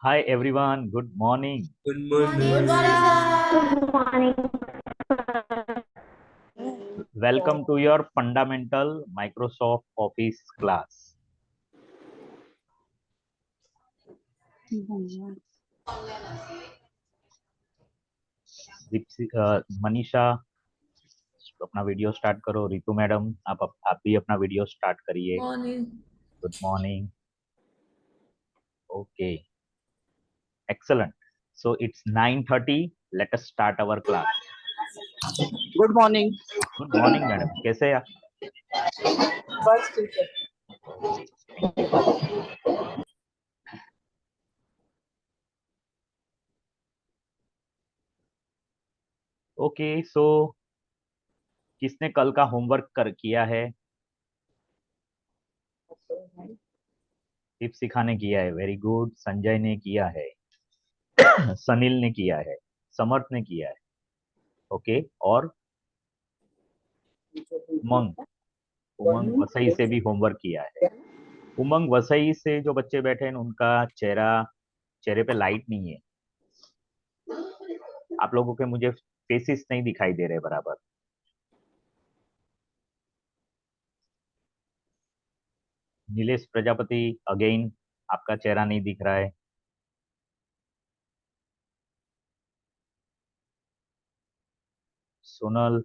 Hi everyone, good morning. Good Good morning. morning, sir. Good morning. Welcome to your fundamental Microsoft Office class. Manisha अपना video start करो। Ritu madam आप भी अपना video start करिए। Morning. Good morning. Okay, excellent. So it's 9:30। Let us start our class. Good morning. Good morning madam, कैसे हैं? बस ठीक है। ओके, सो किसने कल का होमवर्क कर किया है? दीपशिखा ने किया है, वेरी गुड। संजय ने किया है, सनील ने किया है, समर्थ ने किया है। ओके, और उमंग उमंग वसई से भी होमवर्क किया है। उमंग वसई से जो बच्चे बैठे हैं उनका चेहरे पे लाइट नहीं है। आप लोगों के मुझे फेसेस नहीं दिखाई दे रहे बराबर। नीलेश प्रजापति, अगेन आपका चेहरा नहीं दिख रहा है। सोनल,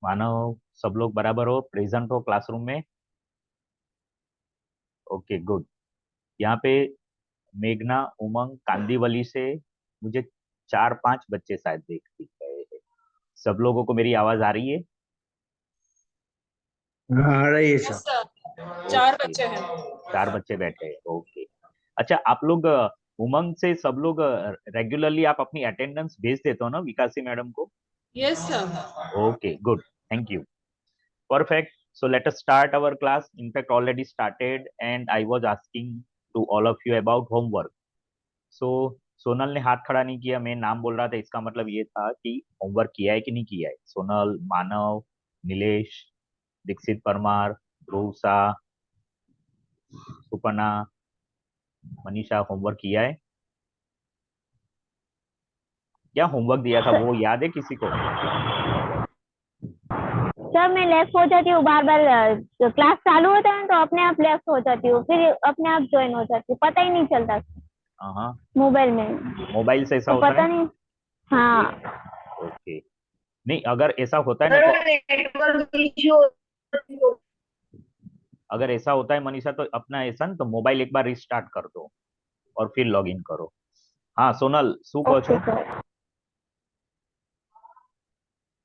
मानव, सब लोग बराबर हो, प्रेजेंट हो क्लासरूम में? Okay, good. यहाँ पे मेघना, उमंग, कांदीवली से मुझे 4-5 बच्चे शायद दिख रहे हैं। सब लोगों को मेरी आवाज आ रही है? हाँ, आ रही है Yes, सर। sir. चार ओके, बच्चे हैं. 4 बच्चे बैठे हैं। ओके, अच्छा, आप लोग उमंग से सब लोग रेगुलरली आप अपनी अटेंडेंस भेज देते हो ना विकासी मैडम को? Yes, sir. Okay, good, thank you, perfect. So let us start our class. In fact, already started, and I was asking to all of you about homework. So Sonal ने हाथ खड़ा नहीं किया, मैं नाम बोल रहा था, इसका मतलब ये था कि होमवर्क किया है कि नहीं किया है। सोनल, मानव, नीलेश, दीक्षित परमार, ध्रुव शाह, सुपर्णा, मनीषा, होमवर्क किया है? क्या होमवर्क दिया था वो याद है किसी को? सर मैं लेफ्ट हो जाती हूँ बार बार। क्लास चालू होता है ना तो अपने आप लेफ्ट हो जाती हूँ, फिर अपने आप ज्वाइन हो जाती हूँ, पता ही नहीं चलता हाँ, मोबाइल में। मोबाइल से ऐसा तो होता है? पता नहीं। ओके, हाँ ओके। नहीं, अगर ऐसा होता है ना सर वो तो नेटवर्क इश्यू। अगर ऐसा होता है मनीषा, तो अपना ऐसा ना, तो मोबाइल एक बार रिस्टार्ट कर दो और फिर लॉग इन करो। हाँ सोनल, શું કહો છો? Okay sir.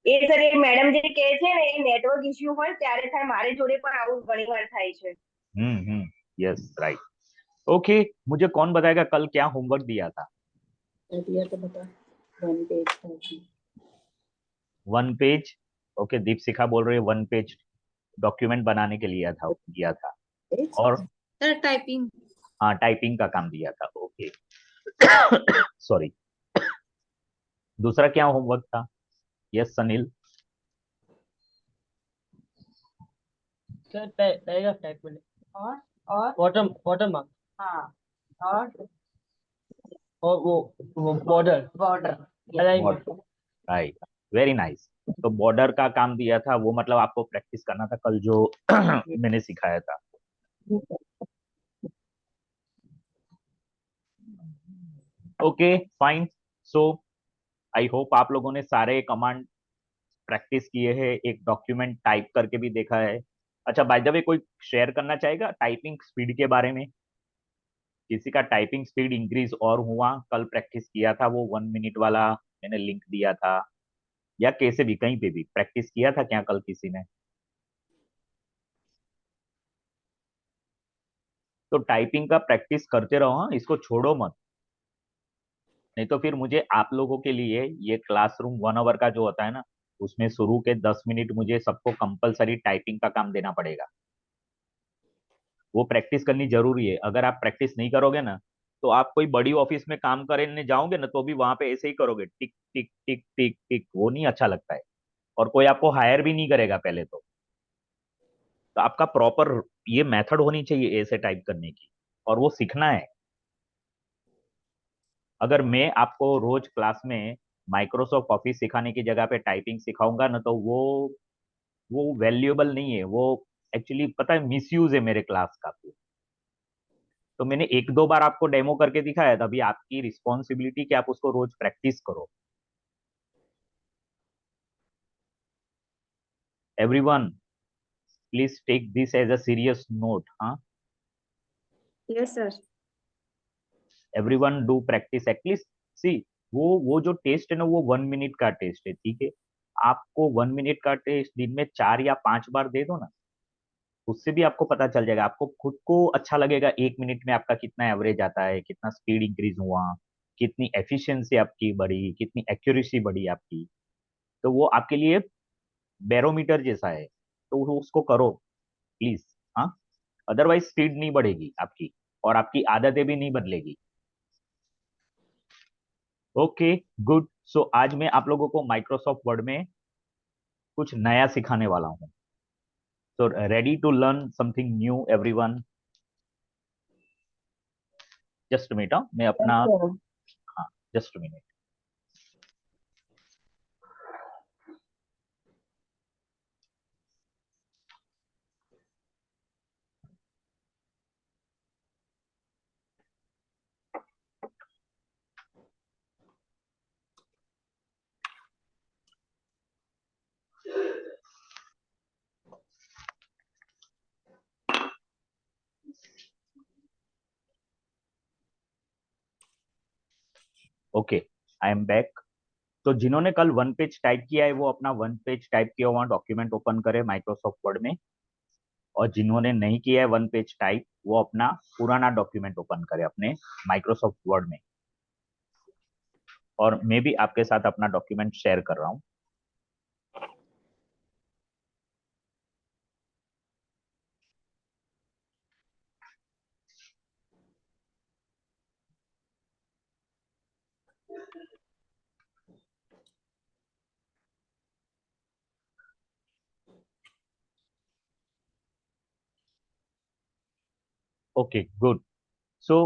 એ સર એ મેડમ જે કહે છે ને એ નેટવર્ક ઇશ્યુ હોય ત્યારે થાય, મારે જોડે પણ આવું ઘણીવાર થાય છે. Yes, right. ओके, मुझे कौन बताएगा कल क्या होमवर्क दिया था? दिया तो बता। One page 1 page. Okay, Deepshikha बोल रही है 1 पेज डॉक्यूमेंट बनाने के लिए दिया था। और Sir, typing. हाँ, टाइपिंग का काम दिया था। Okay, sorry. दूसरा क्या होमवर्क था? Yes Sunil. Sir paragraph type में और और वाटर मार्क हाँ और और वो border border alignment. Right, very nice. तो बॉर्डर का काम दिया था, वो मतलब आपको प्रैक्टिस करना था कल जो मैंने सिखाया था। Okay, fine. So I hope आप लोगों ने सारे कमांड प्रैक्टिस किए हैं, एक डॉक्यूमेंट टाइप करके भी देखा है। अच्छा, बाय द वे, कोई शेयर करना चाहेगा टाइपिंग स्पीड के बारे में? किसी का टाइपिंग स्पीड इंक्रीज और हुआ? कल प्रैक्टिस किया था वो 1 मिनट वाला, मैंने लिंक दिया था, या कैसे भी कहीं पे भी प्रैक्टिस किया था क्या कल किसी ने? तो टाइपिंग का प्रैक्टिस करते रहो, हाँ, इसको छोड़ो मत। नहीं तो फिर मुझे आप लोगों के लिए ये क्लासरूम 1 आवर का जो होता है ना, उसमें शुरू के 10 मिनट मुझे सबको कंपलसरी टाइपिंग का काम देना पड़ेगा। वो प्रैक्टिस करनी जरूरी है। अगर आप प्रैक्टिस नहीं करोगे ना, तो आप कोई बड़ी ऑफिस में काम करने जाओगे ना, तो भी वहां पे ऐसे ही करोगे, टिक टिक टिक टिक टिक, वो नहीं अच्छा लगता है। और कोई आपको हायर भी नहीं करेगा पहले तो। तो आपका प्रॉपर ये मेथड होनी चाहिए ऐसे टाइप करने की, और वो सीखना है। अगर मैं आपको रोज क्लास में माइक्रोसॉफ्ट ऑफिस सिखाने की जगह पे टाइपिंग सिखाऊंगा ना, तो वो वैल्यूएबल नहीं है। वो एक्चुअली पता है मिसयूज है मेरे क्लास का। तो मैंने एक दो बार आपको डेमो करके दिखाया था, अभी आपकी रिस्पॉन्सिबिलिटी कि आप उसको रोज प्रैक्टिस करो। Everyone please take this as a serious note. हाँ, Yes, sir. Everyone do practice at least. See, वो जो टेस्ट है ना, वो 1 मिनट का टेस्ट है, ठीक है। आपको 1 मिनट का टेस्ट दिन में 4 या 5 बार दे दो ना, उससे भी आपको पता चल जाएगा। आपको खुद को अच्छा लगेगा 1 मिनट में आपका कितना एवरेज आता है, कितना स्पीड इंक्रीज हुआ, कितनी एफिशिएंसी आपकी बढ़ी, कितनी एक्यूरेसी बढ़ी आपकी। तो वो आपके लिए बैरोमीटर जैसा है, तो उसको करो प्लीज। हाँ, अदरवाइज स्पीड नहीं बढ़ेगी आपकी, और आपकी आदतें भी नहीं बदलेगी। Okay, good. सो आज मैं आप लोगों को माइक्रोसॉफ्ट वर्ड में कुछ नया सिखाने वाला हूँ। तो ready to learn something new everyone? Just minute, मैं अपना, हाँ, just minute. Okay, I am back. तो जिन्होंने कल 1 पेज टाइप किया है, वो अपना 1 पेज टाइप किया हुआ डॉक्यूमेंट ओपन करे माइक्रोसॉफ्ट वर्ड में। और जिन्होंने नहीं किया है 1 पेज टाइप, वो अपना पुराना डॉक्यूमेंट ओपन करे अपने माइक्रोसॉफ्ट वर्ड में। और मैं भी आपके साथ अपना डॉक्यूमेंट शेयर कर रहा हूँ। Okay, good. सो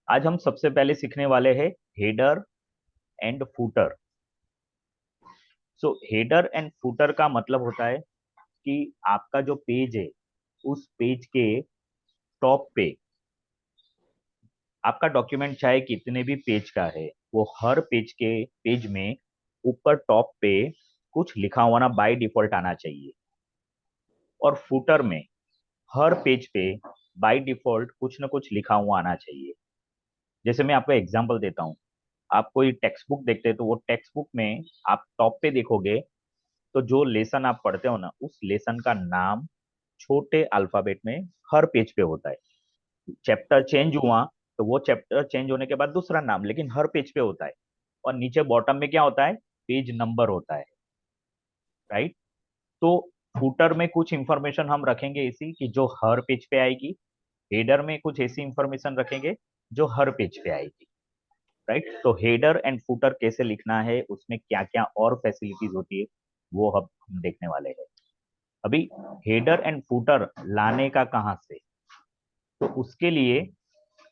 आज हम सबसे पहले सीखने वाले हैं header and footer. So header and footer का मतलब होता है कि आपका जो पेज है, उस पेज के टॉप पे, आपका डॉक्यूमेंट चाहे कितने भी पेज का है, वो हर पेज में ऊपर टॉप पे कुछ लिखा हुआ ना बाय डिफॉल्ट आना चाहिए। और फुटर में हर पेज पे बाय डिफॉल्ट कुछ ना कुछ लिखा हुआ आना चाहिए। जैसे मैं आपको एग्जांपल देता हूँ। आप कोई टेक्स्ट बुक देखते हैं, तो वो टेक्स्ट बुक में आप टॉप पे देखोगे, तो जो लेसन आप पढ़ते हो ना, उस लेसन का नाम छोटे अल्फाबेट में हर पेज पे होता है। चैप्टर चेंज हुआ, तो वो चैप्टर चेंज होने के बाद दूसरा नाम, लेकिन हर पेज पे होता है। और नीचे बॉटम में क्या होता है? पेज नंबर होता है, राइट। तो फुटर में कुछ इंफॉर्मेशन हम रखेंगे ऐसी कि जो हर पेज पे आएगी। हेडर में कुछ ऐसी इंफॉर्मेशन रखेंगे जो हर पेज पे आएगी, राइट। तो हेडर एंड फुटर कैसे लिखना है, उसमें क्या क्या और फैसिलिटीज होती है, वो हम देखने वाले हैं अभी। हेडर एंड फुटर लाने का कहाँ से? तो उसके लिए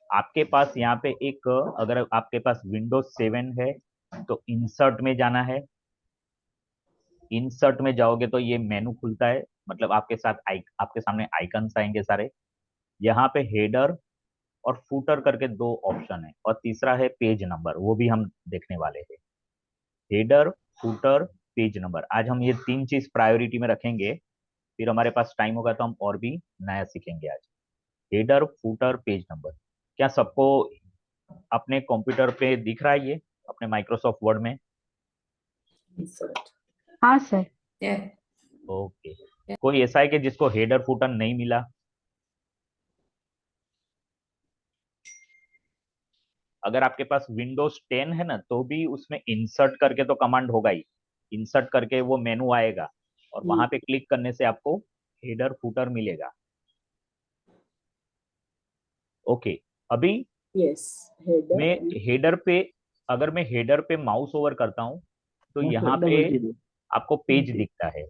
आपके पास यहाँ पे एक, अगर आपके पास विंडोज 7 है, तो इंसर्ट में जाना है। इंसर्ट में जाओगे तो ये मेनू खुलता है, मतलब आपके सामने आइकन्स आएंगे सारे। यहाँ पे हेडर और फुटर करके दो ऑप्शन है, और तीसरा है पेज नंबर, वो भी हम देखने वाले हैं। हेडर, फुटर, पेज नंबर, आज हम ये तीन चीज प्रायोरिटी में रखेंगे। फिर हमारे पास टाइम होगा तो हम और भी नया सीखेंगे आज। हेडर, फुटर, पेज नंबर, क्या सबको अपने कंप्यूटर पे दिख रहा है ये, अपने माइक्रोसॉफ्ट वर्ड में? हाँ सर। Yeah. ओके। कोई ऐसा है कि जिसको हेडर फुटर नहीं मिला? अगर आपके पास विंडोज 10 है ना, तो भी उसमें इंसर्ट करके तो कमांड होगा ही। इंसर्ट करके वो मेनू आएगा, और वहां पे क्लिक करने से आपको हेडर फुटर मिलेगा। ओके, अभी Yes, header मैं and हेडर पे, अगर मैं हेडर पे माउस ओवर करता हूँ, तो यहाँ पे double zero. आपको पेज दिखता है।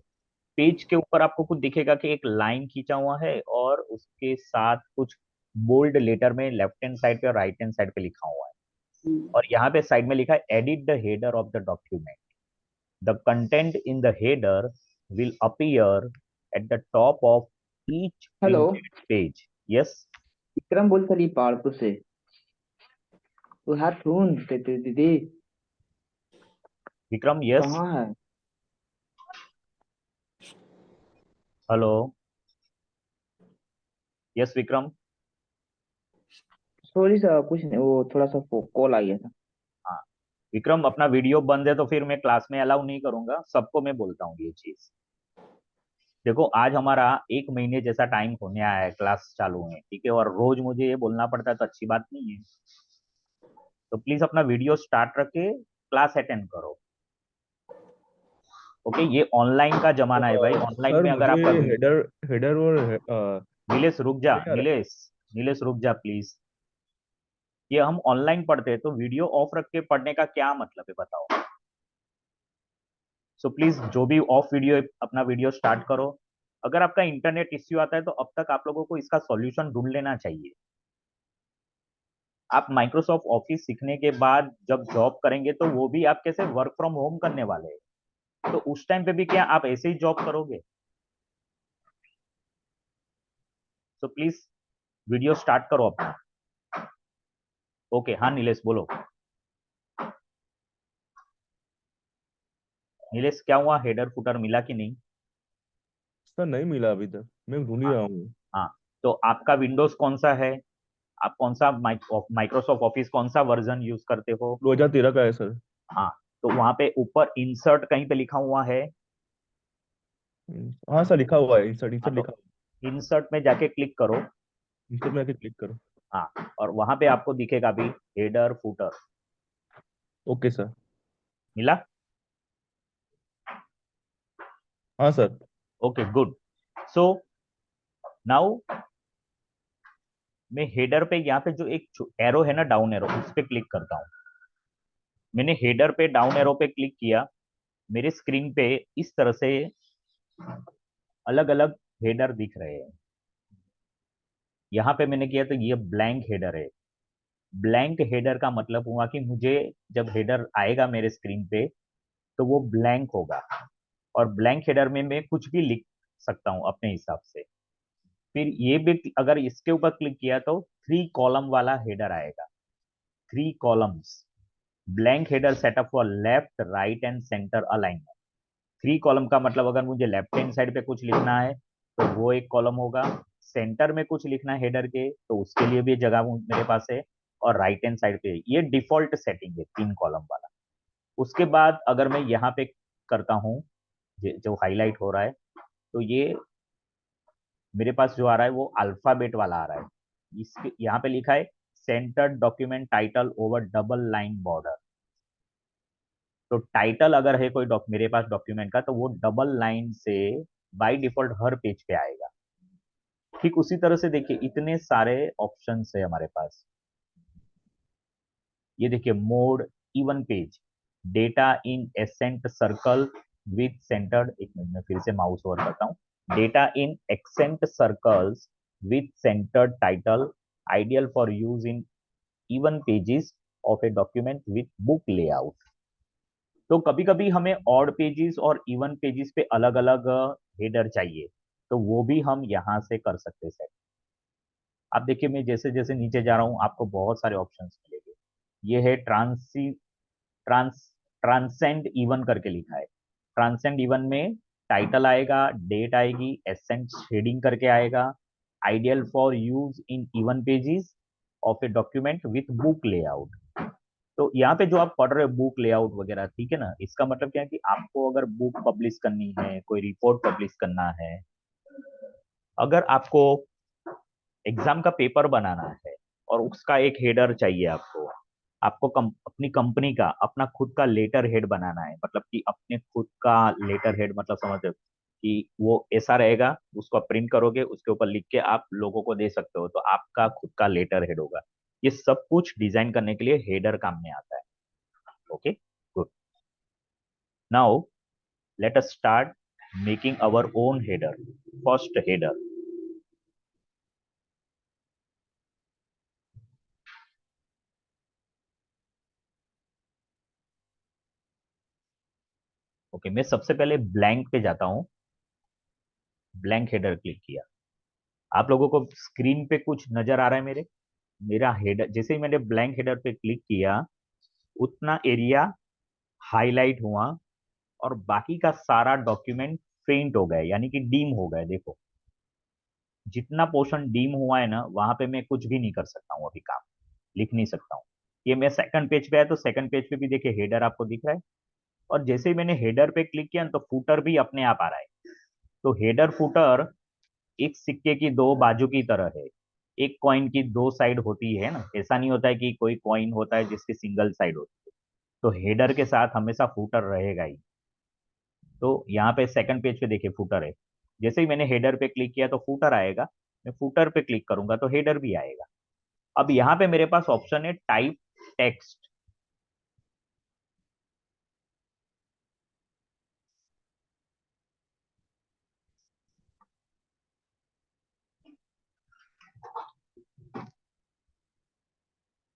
पेज के ऊपर आपको कुछ दिखेगा कि एक लाइन खींचा हुआ है और उसके साथ कुछ बोल्ड लेटर में लेफ्ट हैंड साइड पे और राइट हैंड साइड पे लिखा हुआ है, और यहाँ पे साइड में लिखा है edit the header of the document. The content in the header will appear at the top of each hello, page. Yes Vikram बोलता रही पालतू से। तू हाथ फोन ते दीदी विक्रम, यस, कहाँ है? Hello, yes Vikram. Sorry sir, कुछ नहीं, वो थोड़ा सा कॉल आ गया था। हाँ विक्रम, अपना वीडियो बंद है तो फिर मैं क्लास में अलाउ नहीं करूंगा, सबको मैं बोलता हूँ ये चीज। देखो आज हमारा 1 महीने जैसा टाइम होने आया है क्लास चालू है, ठीक है, और रोज मुझे ये बोलना पड़ता है तो अच्छी बात नहीं है। तो प्लीज अपना वीडियो स्टार्ट रख के क्लास अटेंड करो। ओके, ये ऑनलाइन का जमाना है भाई, ऑनलाइन सर में अगर मुझे आपका हेडर हेडर और नीलेश रुक जा, नहीं आ रहा नीलेश, नीलेश रुक जा प्लीज। ये हम ऑनलाइन पढ़ते हैं तो वीडियो ऑफ रख के पढ़ने का क्या मतलब है बताओ। सो प्लीज जो भी ऑफ वीडियो, अपना वीडियो स्टार्ट करो। अगर आपका इंटरनेट इश्यू आता है तो अब तक आप लोगों को इसका सॉल्यूशन ढूंढ लेना चाहिए। आप माइक्रोसॉफ्ट ऑफिस सीखने के बाद जब जॉब करेंगे तो वो भी आप कैसे वर्क फ्रॉम होम करने वाले हैं, तो उस टाइम पे भी क्या आप ऐसे ही जॉब करोगे? तो प्लीज वीडियो स्टार्ट करो अपना। ओके, हाँ नीलेश बोलो। नीलेश क्या हुआ, हेडर फुटर मिला कि नहीं? सर नहीं मिला अभी तक, मैं ढूंढ ही हाँ रहा हूँ। हाँ, तो आपका विंडोज कौन सा है? आप कौन सा माइक्रोसॉफ्ट ऑफिस कौन सा वर्जन यूज करते हो? 2013 का है सर। हाँ, तो वहां पे ऊपर इंसर्ट कहीं पे लिखा हुआ है। हाँ सर, लिखा हुआ है इंसर्ट, हाँ, इंसर्ट तो लिखा हुआ इंसर्ट में जाके क्लिक करो। है। इंसर्ट में आके क्लिक करो। हाँ, और वहां पे आपको दिखेगा अभी हेडर फुटर। Okay sir. मिला? हाँ sir. Okay good. So now मैं हेडर पे, यहाँ पे जो एक एरो है ना, डाउन एरो, उस पे क्लिक करता हूँ। मैंने हेडर पे डाउन एरो पे क्लिक किया, मेरे स्क्रीन पे इस तरह से अलग अलग हेडर दिख रहे हैं। यहाँ पे मैंने किया तो ये ब्लैंक हेडर है। ब्लैंक हेडर का मतलब हुआ कि मुझे जब हेडर आएगा मेरे स्क्रीन पे तो वो ब्लैंक होगा, और ब्लैंक हेडर में मैं कुछ भी लिख सकता हूँ अपने हिसाब से। फिर ये भी अगर इसके ऊपर क्लिक किया तो 3 कॉलम वाला हेडर आएगा, 3 columns. Blank header setup for left right and centre alignment. 3 column का मतलब अगर मुझे लेफ्ट हैंड साइड पे कुछ लिखना है तो वो एक कॉलम होगा, सेंटर में कुछ लिखना है हेडर के तो उसके लिए भी जगह मेरे पास है, और राइट हैंड साइड पे ये डिफॉल्ट सेटिंग है 3 कॉलम वाला। उसके बाद अगर मैं यहाँ पे करता हूँ, जो हाईलाइट हो रहा है, तो ये मेरे पास जो आ रहा है वो अल्फाबेट वाला आ रहा है। इसके यहाँ पे लिखा है centred document title over double line border. तो टाइटल अगर है कोई मेरे पास डॉक्यूमेंट का तो वो डबल लाइन से बाय डिफॉल्ट हर पेज पे आएगा। ठीक उसी तरह से देखिए इतने सारे ऑप्शंस है हमारे पास। ये देखिए mode even page, data in ascent circle with centred, एक मिनट में फिर से माउस ओवर करता हूँ, data in accent circles with centred title, ideal for use in even pages of a document with book layout. तो कभी कभी हमें ऑड पेजेस और इवन पेजेस पे अलग अलग हेडर चाहिए, तो वो भी हम यहाँ से कर सकते हैं सेट। आप देखिए मैं जैसे जैसे नीचे जा रहा हूँ आपको बहुत सारे ऑप्शंस मिलेंगे। ये है ट्रांस ट्रांसेंड इवन करके लिखा है। ट्रांसेंड इवन में टाइटल आएगा, डेट आएगी, एसेंट शेडिंग करके आएगा, ideal for use in even pages of a document with book layout. तो यहाँ पे जो आप पढ़ रहे हो बुक लेआउट वगैरह, ठीक है ना, इसका मतलब क्या है कि आपको अगर बुक पब्लिश करनी है, कोई रिपोर्ट पब्लिश करना है, अगर आपको एग्जाम का पेपर बनाना है और उसका एक हेडर चाहिए आपको, आपको अपनी कंपनी का अपना खुद का लेटर हेड बनाना है, मतलब कि अपने खुद का लेटर हेड, मतलब समझ रहे हो कि वो ऐसा रहेगा, उसको आप प्रिंट करोगे, उसके ऊपर लिख के आप लोगों को दे सकते हो, तो आपका खुद का लेटर हेड होगा। ये सब कुछ डिजाइन करने के लिए हेडर काम में आता है। Okay good. Now let us start making our own header, first header. Okay, मैं सबसे पहले ब्लैंक पे जाता हूं, ब्लैंक हेडर क्लिक किया। आप लोगों को स्क्रीन पे कुछ नजर आ रहा है मेरा हेडर, जैसे ही मैंने ब्लैंक हेडर पे क्लिक किया उतना एरिया हाईलाइट हुआ और बाकी का सारा डॉक्यूमेंट फेंट हो गया, यानी कि डीम हो गया। देखो जितना पोर्शन डीम हुआ है ना, वहां पे मैं कुछ भी नहीं कर सकता हूँ, अभी काम लिख नहीं सकता हूँ। ये मैं सेकंड पेज पे आया तो सेकंड पेज पे भी देखिए हेडर आपको दिख रहा है, और जैसे ही मैंने हेडर पे क्लिक किया ना, तो फूटर भी अपने आप आ रहा है। तो हेडर फूटर एक सिक्के की दो बाजू की तरह है, एक कॉइन की दो साइड होती है ना, ऐसा नहीं होता है कि कोई कॉइन होता है जिसकी सिंगल साइड होती है। तो हेडर के साथ हमेशा फूटर रहेगा ही। तो यहाँ पे सेकंड पेज पे देखिए फूटर है, जैसे ही मैंने हेडर पे क्लिक किया तो फूटर आएगा, मैं फूटर पे क्लिक करूंगा तो हेडर भी आएगा। अब यहाँ पे मेरे पास ऑप्शन है टाइप टेक्स्ट।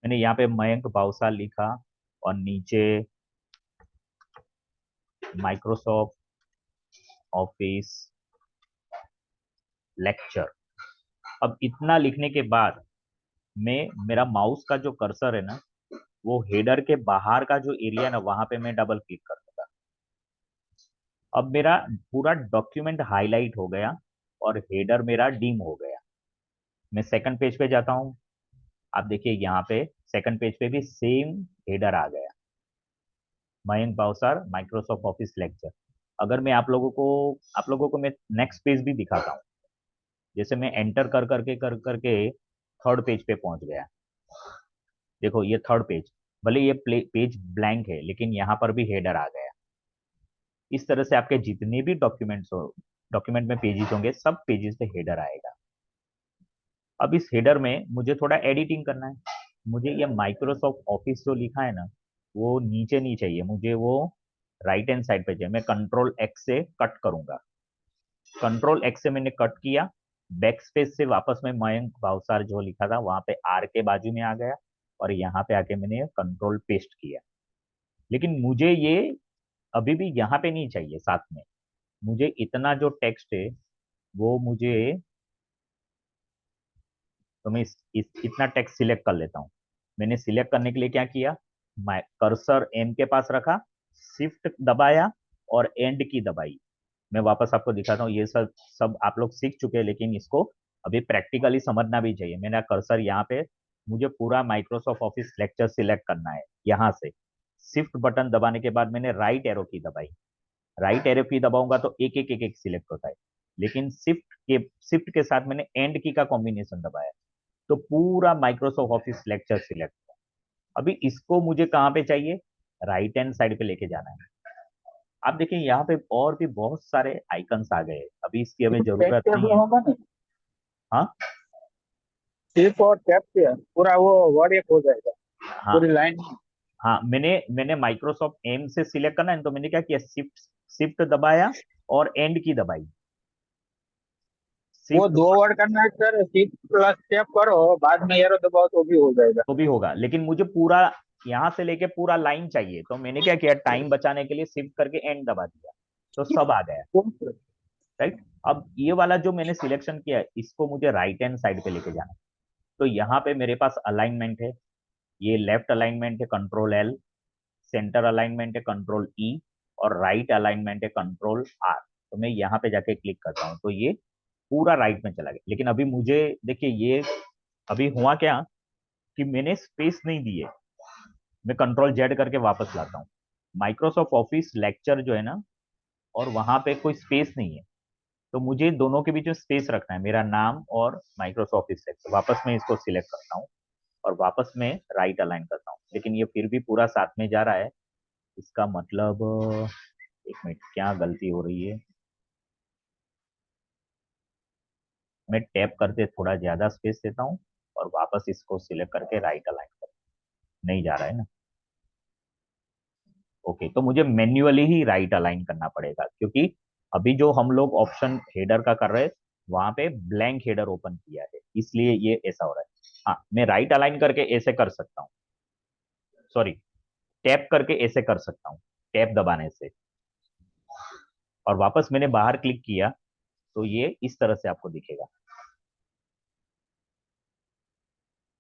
मैंने यहाँ पे मयंक भावसार लिखा और नीचे माइक्रोसॉफ्ट ऑफिस लेक्चर। अब इतना लिखने के बाद मैं, मेरा माउस का जो कर्सर है ना, वो हेडर के बाहर का जो एरिया ना, वहां पे मैं डबल क्लिक कर दूंगा। अब मेरा पूरा डॉक्यूमेंट हाईलाइट हो गया और हेडर मेरा डीम हो गया। मैं सेकंड पेज पे जाता हूँ, आप देखिए यहाँ पे सेकंड पेज पे भी सेम हेडर आ गया, Mayank Bhavsar Microsoft office lecture. अगर मैं आप लोगों को मैं नेक्स्ट पेज भी दिखाता हूँ, जैसे मैं एंटर कर करके थर्ड पेज पे पहुंच गया। देखो ये थर्ड पेज, भले ये पेज ब्लैंक है लेकिन यहाँ पर भी हेडर आ गया। इस तरह से आपके जितने भी डॉक्यूमेंट में पेजेस होंगे, सब पेजेस पे हेडर आएगा। अब इस हेडर में मुझे थोड़ा एडिटिंग करना है। मुझे ये माइक्रोसॉफ्ट ऑफिस जो लिखा है ना, वो नीचे नहीं चाहिए मुझे, वो राइट हैंड साइड पे चाहिए। मैं कंट्रोल एक्स से कट करूंगा, कंट्रोल एक्स से मैंने कट किया, बैक स्पेस से वापस में मयंक भावसार जो लिखा था वहां पे आर के बाजू में आ गया, और यहाँ पे आके मैंने कंट्रोल पेस्ट किया। लेकिन मुझे ये अभी भी यहाँ पे नहीं चाहिए साथ में, मुझे इतना जो टेक्स्ट है वो मुझे, तो मैं इतना टेक्स्ट सिलेक्ट कर लेता हूँ। मैंने सिलेक्ट करने के लिए क्या किया, मैं कर्सर एम के पास रखा, शिफ्ट दबाया और एंड की दबाई। मैं वापस आपको दिखाता हूँ, ये सब सब आप लोग सीख चुके हैं, लेकिन इसको अभी प्रैक्टिकली समझना भी चाहिए। मेरा कर्सर यहाँ पे, मुझे पूरा माइक्रोसॉफ्ट ऑफिस लेक्चर सिलेक्ट करना है। यहाँ से शिफ्ट बटन दबाने के बाद मैंने राइट एरो की दबाई, राइट एरो की दबाऊंगा तो एक सिलेक्ट होता है, लेकिन शिफ्ट के साथ मैंने एंड की का कॉम्बिनेशन दबाया तो पूरा माइक्रोसॉफ्ट ऑफिस लेक्चर सिलेक्ट हुआ। अभी इसको मुझे कहाँ पे चाहिए, राइट हैंड साइड पे लेके जाना है। आप देखिए यहाँ पे और भी बहुत सारे आइकन्स आ गए, अभी इसकी हमें जरूरत नहीं है। होगा ना, हाँ सिर्फ और टैप से पूरा वो वर्ड एक हो जाएगा, हाँ पूरी लाइन। हाँ, मैंने माइक्रोसॉफ्ट एम से सिलेक्ट करना है तो मैंने क्या किया, शिफ्ट शिफ्ट दबाया और एंड की दबाई। वो शिफ्ट दो वर्ड करना है सर, शिफ्ट प्लस टैप करो, बाद में एरो दबाओ तो भी हो जाएगा। तो भी होगा, लेकिन मुझे पूरा यहाँ से लेके पूरा लाइन चाहिए, तो मैंने क्या किया, टाइम बचाने के लिए शिफ्ट करके एंड दबा दिया, तो सब आ गया। राइट, अब ये वाला जो मैंने सिलेक्शन किया है, इसको मुझे राइट हैंड साइड पे लेके जाना है। तो यहाँ पे मेरे पास अलाइनमेंट है, ये लेफ्ट अलाइनमेंट है कंट्रोल एल, सेंटर अलाइनमेंट है कंट्रोल ई, और राइट अलाइनमेंट है कंट्रोल आर। तो मैं यहाँ पे जाके क्लिक करता हूँ तो ये पूरा राइट में चला गया। लेकिन अभी मुझे देखिए, ये अभी हुआ क्या कि मैंने स्पेस नहीं दी है। मैं कंट्रोल जेड करके वापस लाता हूँ, माइक्रोसॉफ्ट ऑफिस लेक्चर जो है ना, और वहां पे कोई स्पेस नहीं है, तो मुझे दोनों के बीच में स्पेस रखना है, मेरा नाम और माइक्रोसॉफ्ट ऑफिस लेक्चर। वापस मैं इसको सिलेक्ट करता हूँ और वापस में राइट अलाइन करता हूँ, लेकिन ये फिर भी पूरा साथ में जा रहा है। इसका मतलब, एक मिनट, क्या गलती हो रही है, मैं टैप करते थोड़ा ज्यादा स्पेस देता हूँ और वापस इसको सिलेक्ट करके राइट अलाइन करता हूँ, नहीं जा रहा है ना। ओके, तो मुझे मैन्युअली ही राइट अलाइन करना पड़ेगा, क्योंकि अभी जो हम लोग ऑप्शन हेडर का कर रहे हैं वहां पे ब्लैंक हेडर ओपन किया है, इसलिए ये ऐसा हो रहा है। हाँ, मैं राइट अलाइन करके ऐसे कर सकता हूँ, सॉरी, टैप करके ऐसे कर सकता हूँ, टैप दबाने से, और वापस मैंने बाहर क्लिक किया तो ये इस तरह से आपको दिखेगा।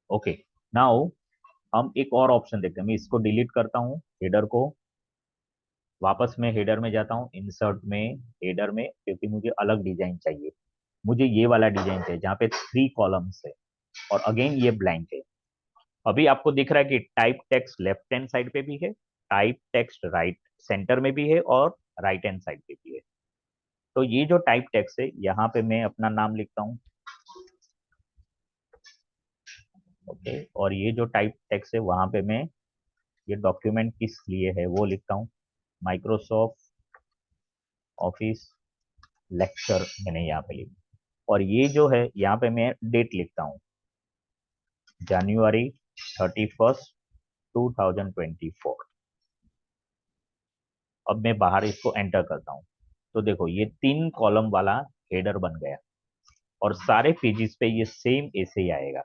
ओके, नाउ हम एक और ऑप्शन देखते हैं। मैं इसको डिलीट करता हूँ, हेडर को, वापस मैं हेडर में जाता हूँ, इंसर्ट में, हेडर में, क्योंकि मुझे अलग डिजाइन चाहिए। मुझे ये वाला डिजाइन चाहिए जहाँ पे 3 कॉलम्स है और अगेन ये ब्लैंक है। अभी आपको दिख रहा है कि type text left hand side पे भी है, टाइप टेक्स्ट राइट सेंटर में भी है और राइट हैंड साइड पे भी है। तो ये जो टाइप टेक्स्ट है यहाँ पे मैं अपना नाम लिखता हूँ, ओके, और ये जो टाइप टेक्स्ट है वहां पे मैं ये डॉक्यूमेंट किस लिए है वो लिखता हूँ, माइक्रोसॉफ्ट ऑफिस लेक्चर मैंने यहाँ पे लिखा। और ये जो है यहाँ पे मैं डेट लिखता हूँ, जनवरी 31, 2024। अब मैं बाहर इसको एंटर करता हूँ तो देखो ये 3 कॉलम वाला हेडर बन गया और सारे पेजेस पे ये सेम ऐसे ही आएगा।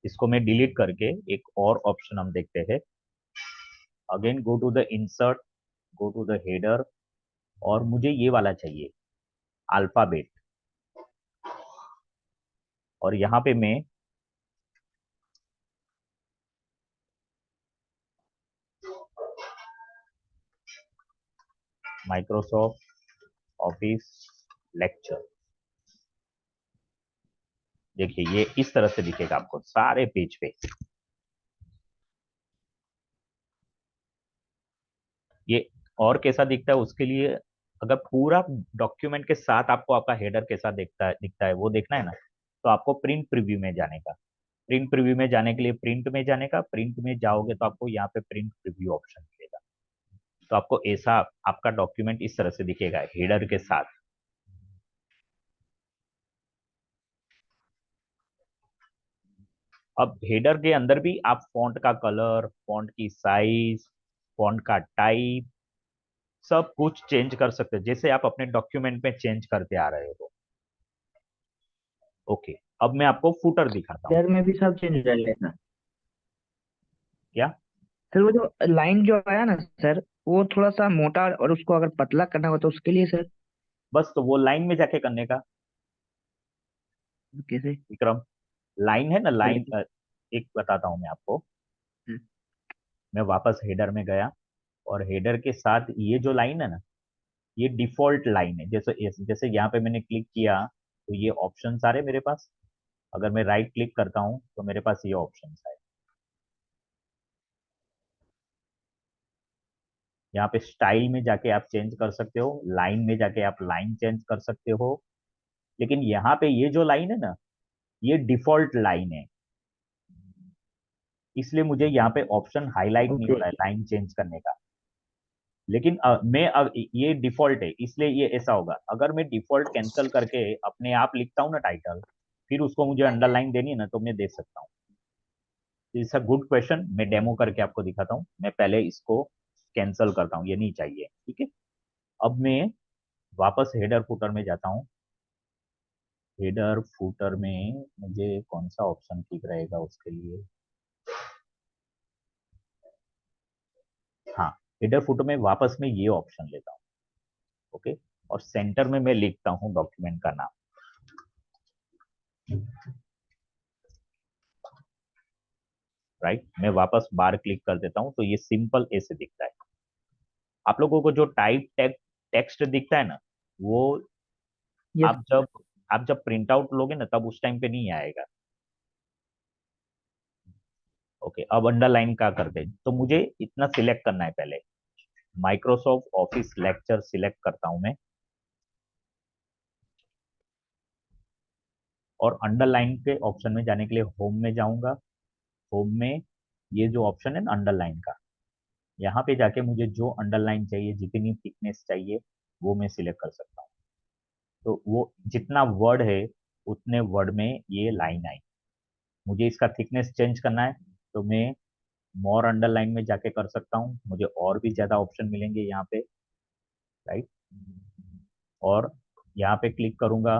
इसको मैं डिलीट करके एक और ऑप्शन हम देखते हैं। Again go to the insert, go to the header, और मुझे ये वाला चाहिए, अल्फाबेट, और यहाँ पे मैं माइक्रोसॉफ्ट ऑफिस लेक्चर, देखिए ये इस तरह से दिखेगा आपको सारे पेज पे। ये और कैसा दिखता है उसके लिए, अगर पूरा डॉक्यूमेंट के साथ आपको आपका हेडर कैसा दिखता है वो देखना है ना, तो आपको प्रिंट प्रीव्यू में जाने का। प्रिंट प्रीव्यू में जाने के लिए प्रिंट में जाने का, प्रिंट में जाओगे तो आपको यहाँ पे प्रिंट प्रीव्यू ऑप्शन मिलेगा। तो आपको ऐसा आपका डॉक्यूमेंट इस तरह से दिखेगा हेडर के साथ। अब हेडर के अंदर भी आप फॉन्ट का कलर, फॉन्ट की साइज, फॉन्ट का टाइप, सब कुछ चेंज कर सकते हैं जैसे आप अपने डॉक्यूमेंट में चेंज करते आ रहे हो। ओके, अब मैं आपको फुटर दिखाता हूँ। इधर में भी सब चेंज हो जाएगा। क्या? सर वो जो लाइन जो आया ना सर, वो थोड़ा सा मोटा, और उसको अगर पतला करना हो तो उसके लिए सर बस तो वो लाइन में जाके करने का, कैसे? विक्रम, लाइन है ना, लाइन, चलिए। एक बताता हूँ मैं आपको। हम्म, मैं वापस हेडर में गया और हेडर के साथ ये जो लाइन है ना, ये डिफॉल्ट लाइन है। जैसे जैसे यहाँ पे मैंने क्लिक किया तो ये ऑप्शन आ रहे मेरे पास। अगर मैं राइट क्लिक करता हूँ तो मेरे पास ये ऑप्शन आए। यहाँ पे स्टाइल में जाके आप चेंज कर सकते हो, लाइन में जाके आप लाइन चेंज कर सकते हो, लेकिन यहाँ पे ये जो लाइन है ना, ये डिफॉल्ट लाइन है, इसलिए मुझे यहाँ पे ऑप्शन हाईलाइट नहीं हो ओके। रहा है लाइन चेंज करने का। लेकिन ये डिफॉल्ट है इसलिए ये ऐसा होगा। अगर मैं डिफॉल्ट कैंसिल करके अपने आप लिखता हूँ ना टाइटल, फिर उसको मुझे अंडरलाइन देनी है ना, तो मैं दे सकता हूँ। इट्स अ गुड क्वेश्चन, मैं डेमो करके आपको दिखाता हूँ। मैं पहले इसको कैंसिल करता हूँ, ये नहीं चाहिए, ठीक है। अब मैं वापस हेडर फुटर में जाता हूँ। हेडर फुटर में मुझे कौन सा ऑप्शन ठीक रहेगा उसके लिए? हाँ, हेडर फुटर में वापस मैं ये ऑप्शन लेता हूँ, ओके, और सेंटर में मैं लिखता हूँ डॉक्यूमेंट का नाम। राइट, मैं वापस बार क्लिक कर देता हूँ तो ये सिंपल ऐसे दिखता है। आप लोगों को जो टाइप टेक्स्ट दिखता है ना, वो यस। आप जब प्रिंट आउट लोगे ना तब उस टाइम पे नहीं आएगा। ओके, अब अंडरलाइन का करते हैं तो मुझे इतना सिलेक्ट करना है पहले। माइक्रोसॉफ्ट ऑफिस लेक्चर सिलेक्ट करता हूं मैं, और अंडरलाइन के ऑप्शन में जाने के लिए होम में जाऊंगा। होम में ये जो ऑप्शन है ना अंडरलाइन का, यहाँ पे जाके मुझे जो अंडरलाइन चाहिए, जितनी थिकनेस चाहिए, वो मैं सिलेक्ट कर सकता हूँ। तो वो जितना वर्ड है उतने वर्ड में ये लाइन आई। मुझे इसका थिकनेस चेंज करना है तो मैं मोर अंडरलाइन में जाके कर सकता हूँ, मुझे और भी ज्यादा ऑप्शन मिलेंगे यहाँ पे, राइट। और यहाँ पे क्लिक करूंगा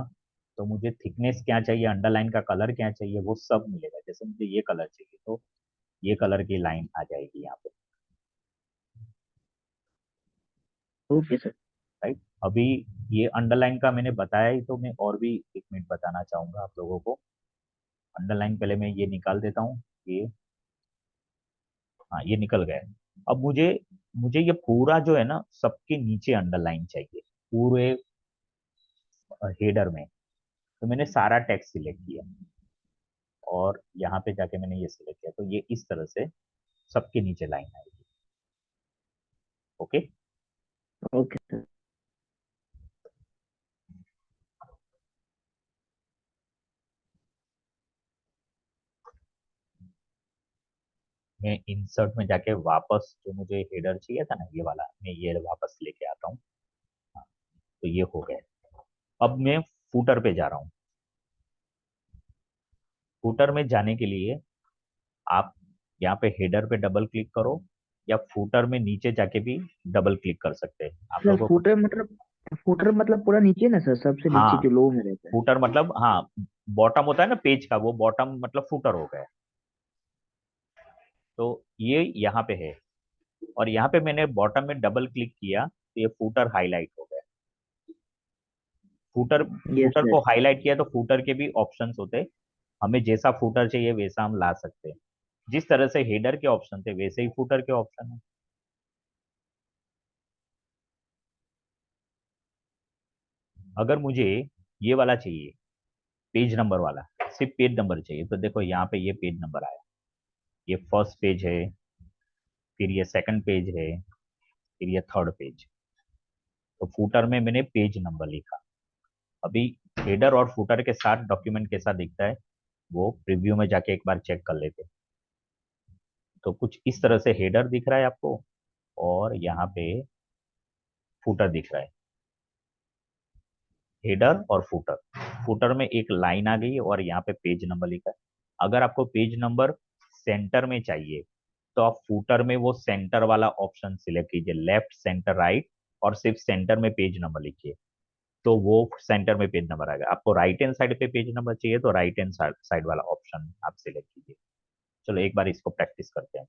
तो मुझे थिकनेस क्या चाहिए, अंडरलाइन का कलर क्या चाहिए, वो सब मिलेगा। जैसे मुझे ये कलर चाहिए तो ये कलर की लाइन आ जाएगी यहाँ पे, ओके सर। राइट। अभी ये अंडरलाइन का मैंने बताया ही, तो मैं और भी 1 मिनट बताना चाहूंगा आप लोगों को। अंडरलाइन पहले मैं ये निकाल देता हूँ, ये, हाँ ये निकल गया है। अब मुझे मुझे ये पूरा जो है ना सबके नीचे अंडरलाइन चाहिए, पूरे हेडर में। तो मैंने सारा टेक्स्ट सिलेक्ट किया और यहाँ पे जाके मैंने ये सिलेक्ट किया, तो ये इस तरह से सबके नीचे लाइन आएगी। Okay, okay sir. मैं इंसर्ट में जाके वापस जो मुझे हेडर चाहिए था ना, ये वाला, मैं ये वापस लेके आता हूँ। हाँ, तो ये हो गया। अब मैं फूटर पे जा रहा हूँ। फूटर में जाने के लिए आप यहाँ पे हेडर पे डबल क्लिक करो, या फूटर में नीचे जाके भी डबल क्लिक कर सकते हैं आप सर लोगों को। फुटर मतलब पूरा नीचे ना सर, सबसे नीचे हाँ, जो लो में रहता है। फूटर मतलब, हाँ, बॉटम होता है ना पेज का, वो बॉटम मतलब फूटर हो गया। तो ये यहाँ पे है, और यहाँ पे मैंने बॉटम में डबल क्लिक किया तो ये फूटर हाईलाइट हो गया। फूटर यस फूटर को सर। हाईलाइट किया तो फूटर के भी ऑप्शंस होते हैं, हमें जैसा फूटर चाहिए वैसा हम ला सकते हैं। जिस तरह से हेडर के ऑप्शन थे वैसे ही फूटर के ऑप्शन है। अगर मुझे ये वाला चाहिए, पेज नंबर वाला, सिर्फ पेज नंबर चाहिए, तो देखो यहाँ पे ये पेज नंबर आया, ये फर्स्ट पेज है, फिर ये सेकंड पेज है, फिर ये थर्ड पेज। तो फूटर में मैंने पेज नंबर लिखा। अभी हेडर और फूटर के साथ डॉक्यूमेंट कैसा दिखता है वो प्रीव्यू में जाके एक बार चेक कर लेते हैं। तो कुछ इस तरह से हेडर दिख रहा है आपको, और यहाँ पे फूटर दिख रहा है। हेडर और फूटर, फूटर में एक लाइन आ गई है और यहाँ पे पेज नंबर लिखा है। अगर आपको पेज नंबर सेंटर में चाहिए तो आप फूटर में वो सेंटर वाला ऑप्शन सिलेक्ट कीजिए, लेफ्ट सेंटर राइट, और सिर्फ सेंटर में पेज नंबर लिखिए, तो वो सेंटर में पेज नंबर आएगा। आपको राइट हैंड साइड पे पेज नंबर चाहिए तो राइट हैंड साइड वाला ऑप्शन आप सिलेक्ट कीजिए। चलो एक बार इसको प्रैक्टिस करते हैं।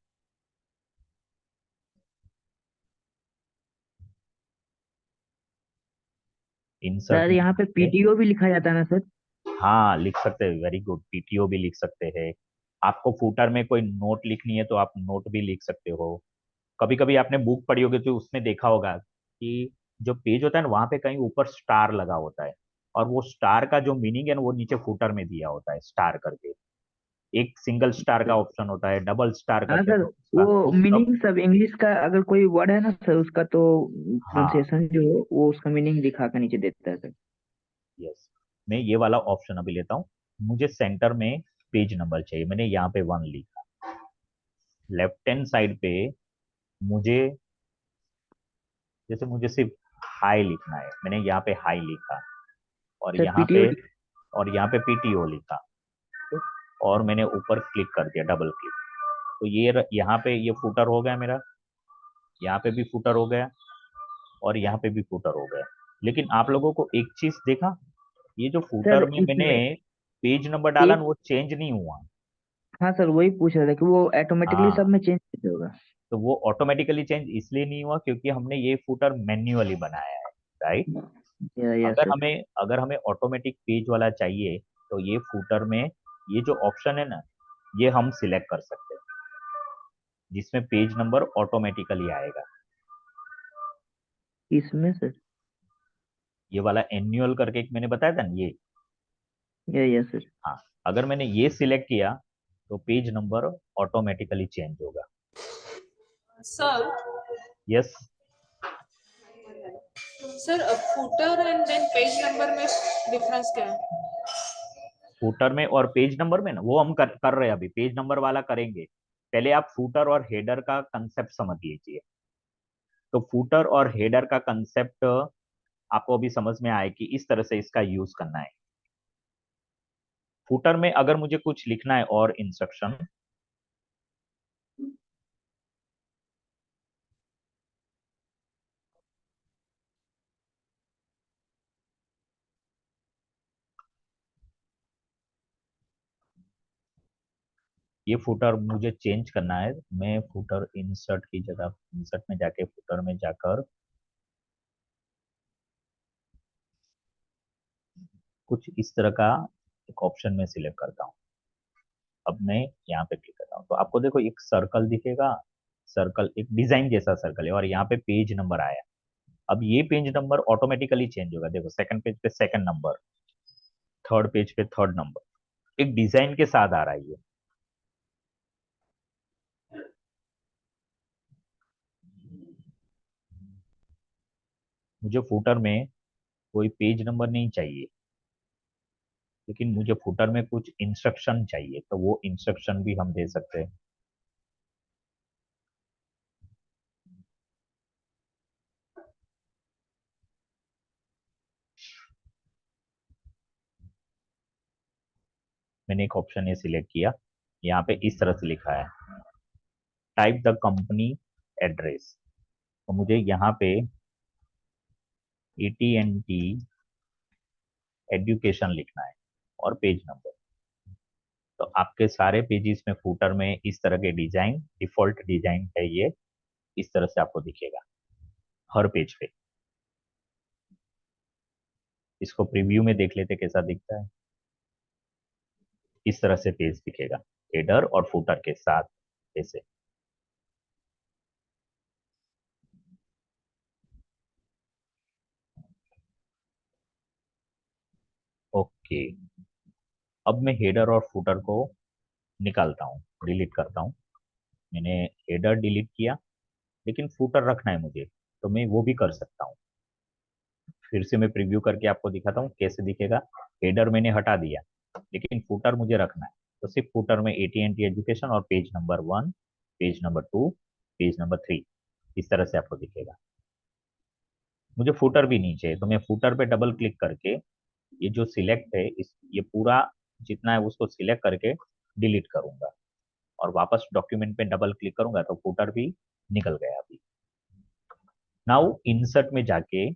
इंसर्ट सर में यहाँ पे जाके, पीटीओ भी लिखा जाता है ना सर? हाँ लिख सकते हैं, वेरी गुड, पीटीओ भी लिख सकते हैं। आपको फूटर में कोई नोट लिखनी है तो आप नोट भी लिख सकते हो। कभी कभी आपने बुक पढ़ी होगी तो उसमें देखा होगा कि जो पेज होता है ना वहां पे कहीं ऊपर स्टार लगा होता है, और वो स्टार का जो मीनिंग है ना वो नीचे फूटर में दिया होता है स्टार करके। एक सिंगल स्टार का ऑप्शन होता है, डबल स्टार हाँ करके, सर, तो उसका वो उस सब। मीनिंग सब इंग्लिश का अगर कोई वर्ड है ना सर, उसका तो हाँ, प्रोनाउंसिएशन जो है वो उसका मीनिंग दिखा कर नीचे देता है सर। यस, मैं ये वाला ऑप्शन अभी लेता हूँ। मुझे सेंटर में पेज नंबर चाहिए, मैंने यहाँ पे 1 लिखा। लेफ्ट हैंड साइड पे मुझे, जैसे मुझे सिर्फ हाई लिखना है, मैंने यहाँ पे हाई लिखा, और सर यहाँ पीटीओ। पे पीटीओ लिखा, और मैंने ऊपर क्लिक कर दिया, डबल क्लिक। तो ये यहाँ पे ये फुटर हो गया मेरा, यहाँ पे भी फुटर हो गया, और यहाँ पे भी फुटर हो गया। लेकिन आप लोगों को एक चीज देखा, ये जो सर फुटर में मैंने इसमें पेज नंबर डाला ना एक, वो चेंज नहीं हुआ। हाँ सर वही पूछ रहा था कि वो ऑटोमेटिकली सब हाँ, में चेंज कैसे होगा? तो वो ऑटोमेटिकली चेंज इसलिए नहीं हुआ क्योंकि हमने ये फुटर मैन्युअली बनाया है, राइट। Yes sir. अगर हमें ऑटोमेटिक पेज वाला चाहिए तो ये फुटर में ये जो ऑप्शन है ना, ये हम सिलेक्ट कर सकते हैं, जिसमें पेज नंबर ऑटोमेटिकली आएगा। इसमें सर। ये वाला एन्युअल करके एक मैंने बताया था ना, ये, यस सर। हाँ, अगर मैंने ये सिलेक्ट किया तो पेज नंबर ऑटोमेटिकली चेंज होगा। Sir yes, sir footer and then page number में डिफरेंस क्या है? फूटर में और पेज नंबर में ना, वो हम कर रहे हैं, अभी पेज नंबर वाला करेंगे। पहले आप फूटर और हेडर का कंसेप्ट समझ लीजिए। तो फूटर और हेडर का कंसेप्ट आपको अभी समझ में आए कि इस तरह से इसका यूज करना है। फुटर में अगर मुझे कुछ लिखना है और इंस्ट्रक्शन, ये फुटर मुझे चेंज करना है। मैं फुटर इंसर्ट की जगह इंसर्ट में जाके फुटर में जाकर कुछ इस तरह का एक ऑप्शन में सिलेक्ट करता हूँ। अब मैं यहाँ पे क्लिक करता हूँ तो आपको देखो एक सर्कल दिखेगा, सर्कल एक डिजाइन जैसा सर्कल है और यहाँ पे पेज नंबर आया। अब ये पेज नंबर ऑटोमेटिकली चेंज होगा, देखो सेकंड पेज पे सेकंड नंबर, थर्ड पेज पे थर्ड नंबर, एक डिजाइन के साथ आ रहा है ये। मुझे फुटर में कोई पेज नंबर नहीं चाहिए, लेकिन मुझे फुटर में कुछ इंस्ट्रक्शन चाहिए, तो वो इंस्ट्रक्शन भी हम दे सकते हैं। मैंने एक ऑप्शन ये सिलेक्ट किया, यहाँ पे इस तरह से लिखा है टाइप द कंपनी एड्रेस, तो मुझे यहाँ पे AT&T एजुकेशन लिखना है और पेज नंबर। तो आपके सारे पेजेस में फुटर में इस तरह के डिजाइन, डिफॉल्ट डिजाइन है ये, इस तरह से आपको दिखेगा हर पेज पे। इसको प्रीव्यू में देख लेते कैसा दिखता है। इस तरह से पेज दिखेगा हेडर और फुटर के साथ ऐसे। ओके, अब मैं हेडर और फुटर को निकालता हूँ, डिलीट करता हूँ। मैंने हेडर डिलीट किया, लेकिन फुटर रखना है मुझे, तो मैं वो भी कर सकता हूँ। फिर से मैं प्रीव्यू करके आपको दिखाता हूँ कैसे दिखेगा। हेडर मैंने हटा दिया, लेकिन फुटर मुझे रखना है, तो सिर्फ फुटर में AT&T एजुकेशन और page number 1, page number 2, page number 3 इस तरह से आपको दिखेगा। मुझे फुटर भी नहीं चाहिए, तो मैं फुटर पे डबल क्लिक करके ये जो सिलेक्ट है इस ये पूरा जितना है उसको सिलेक्ट करके डिलीट करूंगा और वापस डॉक्यूमेंट पे डबल क्लिक करूंगा तो फुटर भी निकल गया अभी। नाउ इंसर्ट में जाके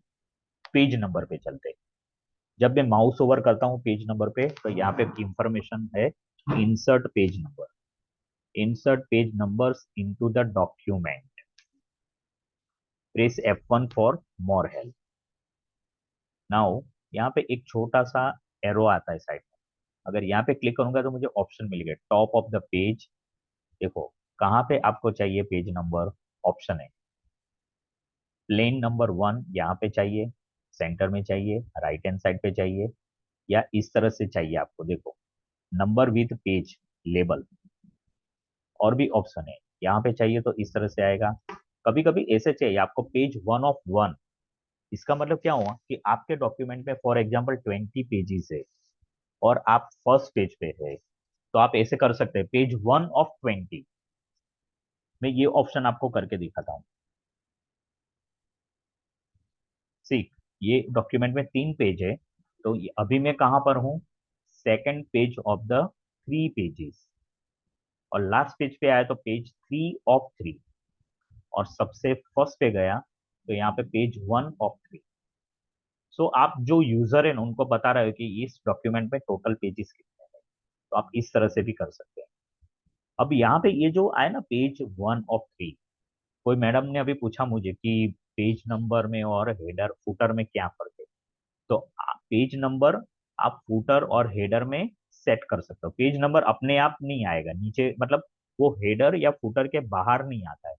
पेज नंबर पे चलते हैं। जब मैं माउस ओवर करता हूँ पेज नंबर पे तो यहाँ पे इंफॉर्मेशन है insert page number, insert page numbers into the document, press F1 for more help. Now यहाँ पे एक छोटा सा एरो आता है साइड में, अगर यहाँ पे क्लिक करूंगा तो मुझे ऑप्शन मिलेगा टॉप ऑफ द पेज। देखो कहाँ पे आपको चाहिए पेज नंबर, ऑप्शन है प्लेन नंबर 1 यहाँ पे चाहिए, सेंटर में चाहिए, राइट हैंड साइड पे चाहिए, या इस तरह से चाहिए आपको। देखो नंबर विद पेज लेबल, और भी ऑप्शन है, यहाँ पे चाहिए तो इस तरह से आएगा। कभी कभी ऐसे चाहिए आपको पेज 1 of 1। इसका मतलब क्या हुआ कि आपके डॉक्यूमेंट में फॉर एग्जाम्पल 20 पेजेस है और आप फर्स्ट पेज पे है, तो आप ऐसे कर सकते हैं पेज 1 of 20। मैं ये ऑप्शन आपको करके दिखाता हूँ। सी, ये डॉक्यूमेंट में 3 पेज है, तो अभी मैं कहाँ पर हूँ, second page of the 3 pages, और लास्ट पेज पे आया तो पेज 3 of 3, और सबसे फर्स्ट पे गया तो यहाँ पे पेज 1 of 3। सो आप जो यूजर है ना उनको बता रहे हो कि इस डॉक्यूमेंट में टोटल पेजेस कितने हैं, तो आप इस तरह से भी कर सकते हैं। अब यहाँ पे ये जो आया ना पेज 1 of 3, कोई मैडम ने अभी पूछा मुझे कि पेज नंबर में और हेडर फुटर में क्या फर्क है, तो पेज नंबर आप फुटर और हेडर में सेट कर सकते हो। पेज नंबर अपने आप नहीं आएगा नीचे, मतलब वो हेडर या फुटर के बाहर नहीं आता है।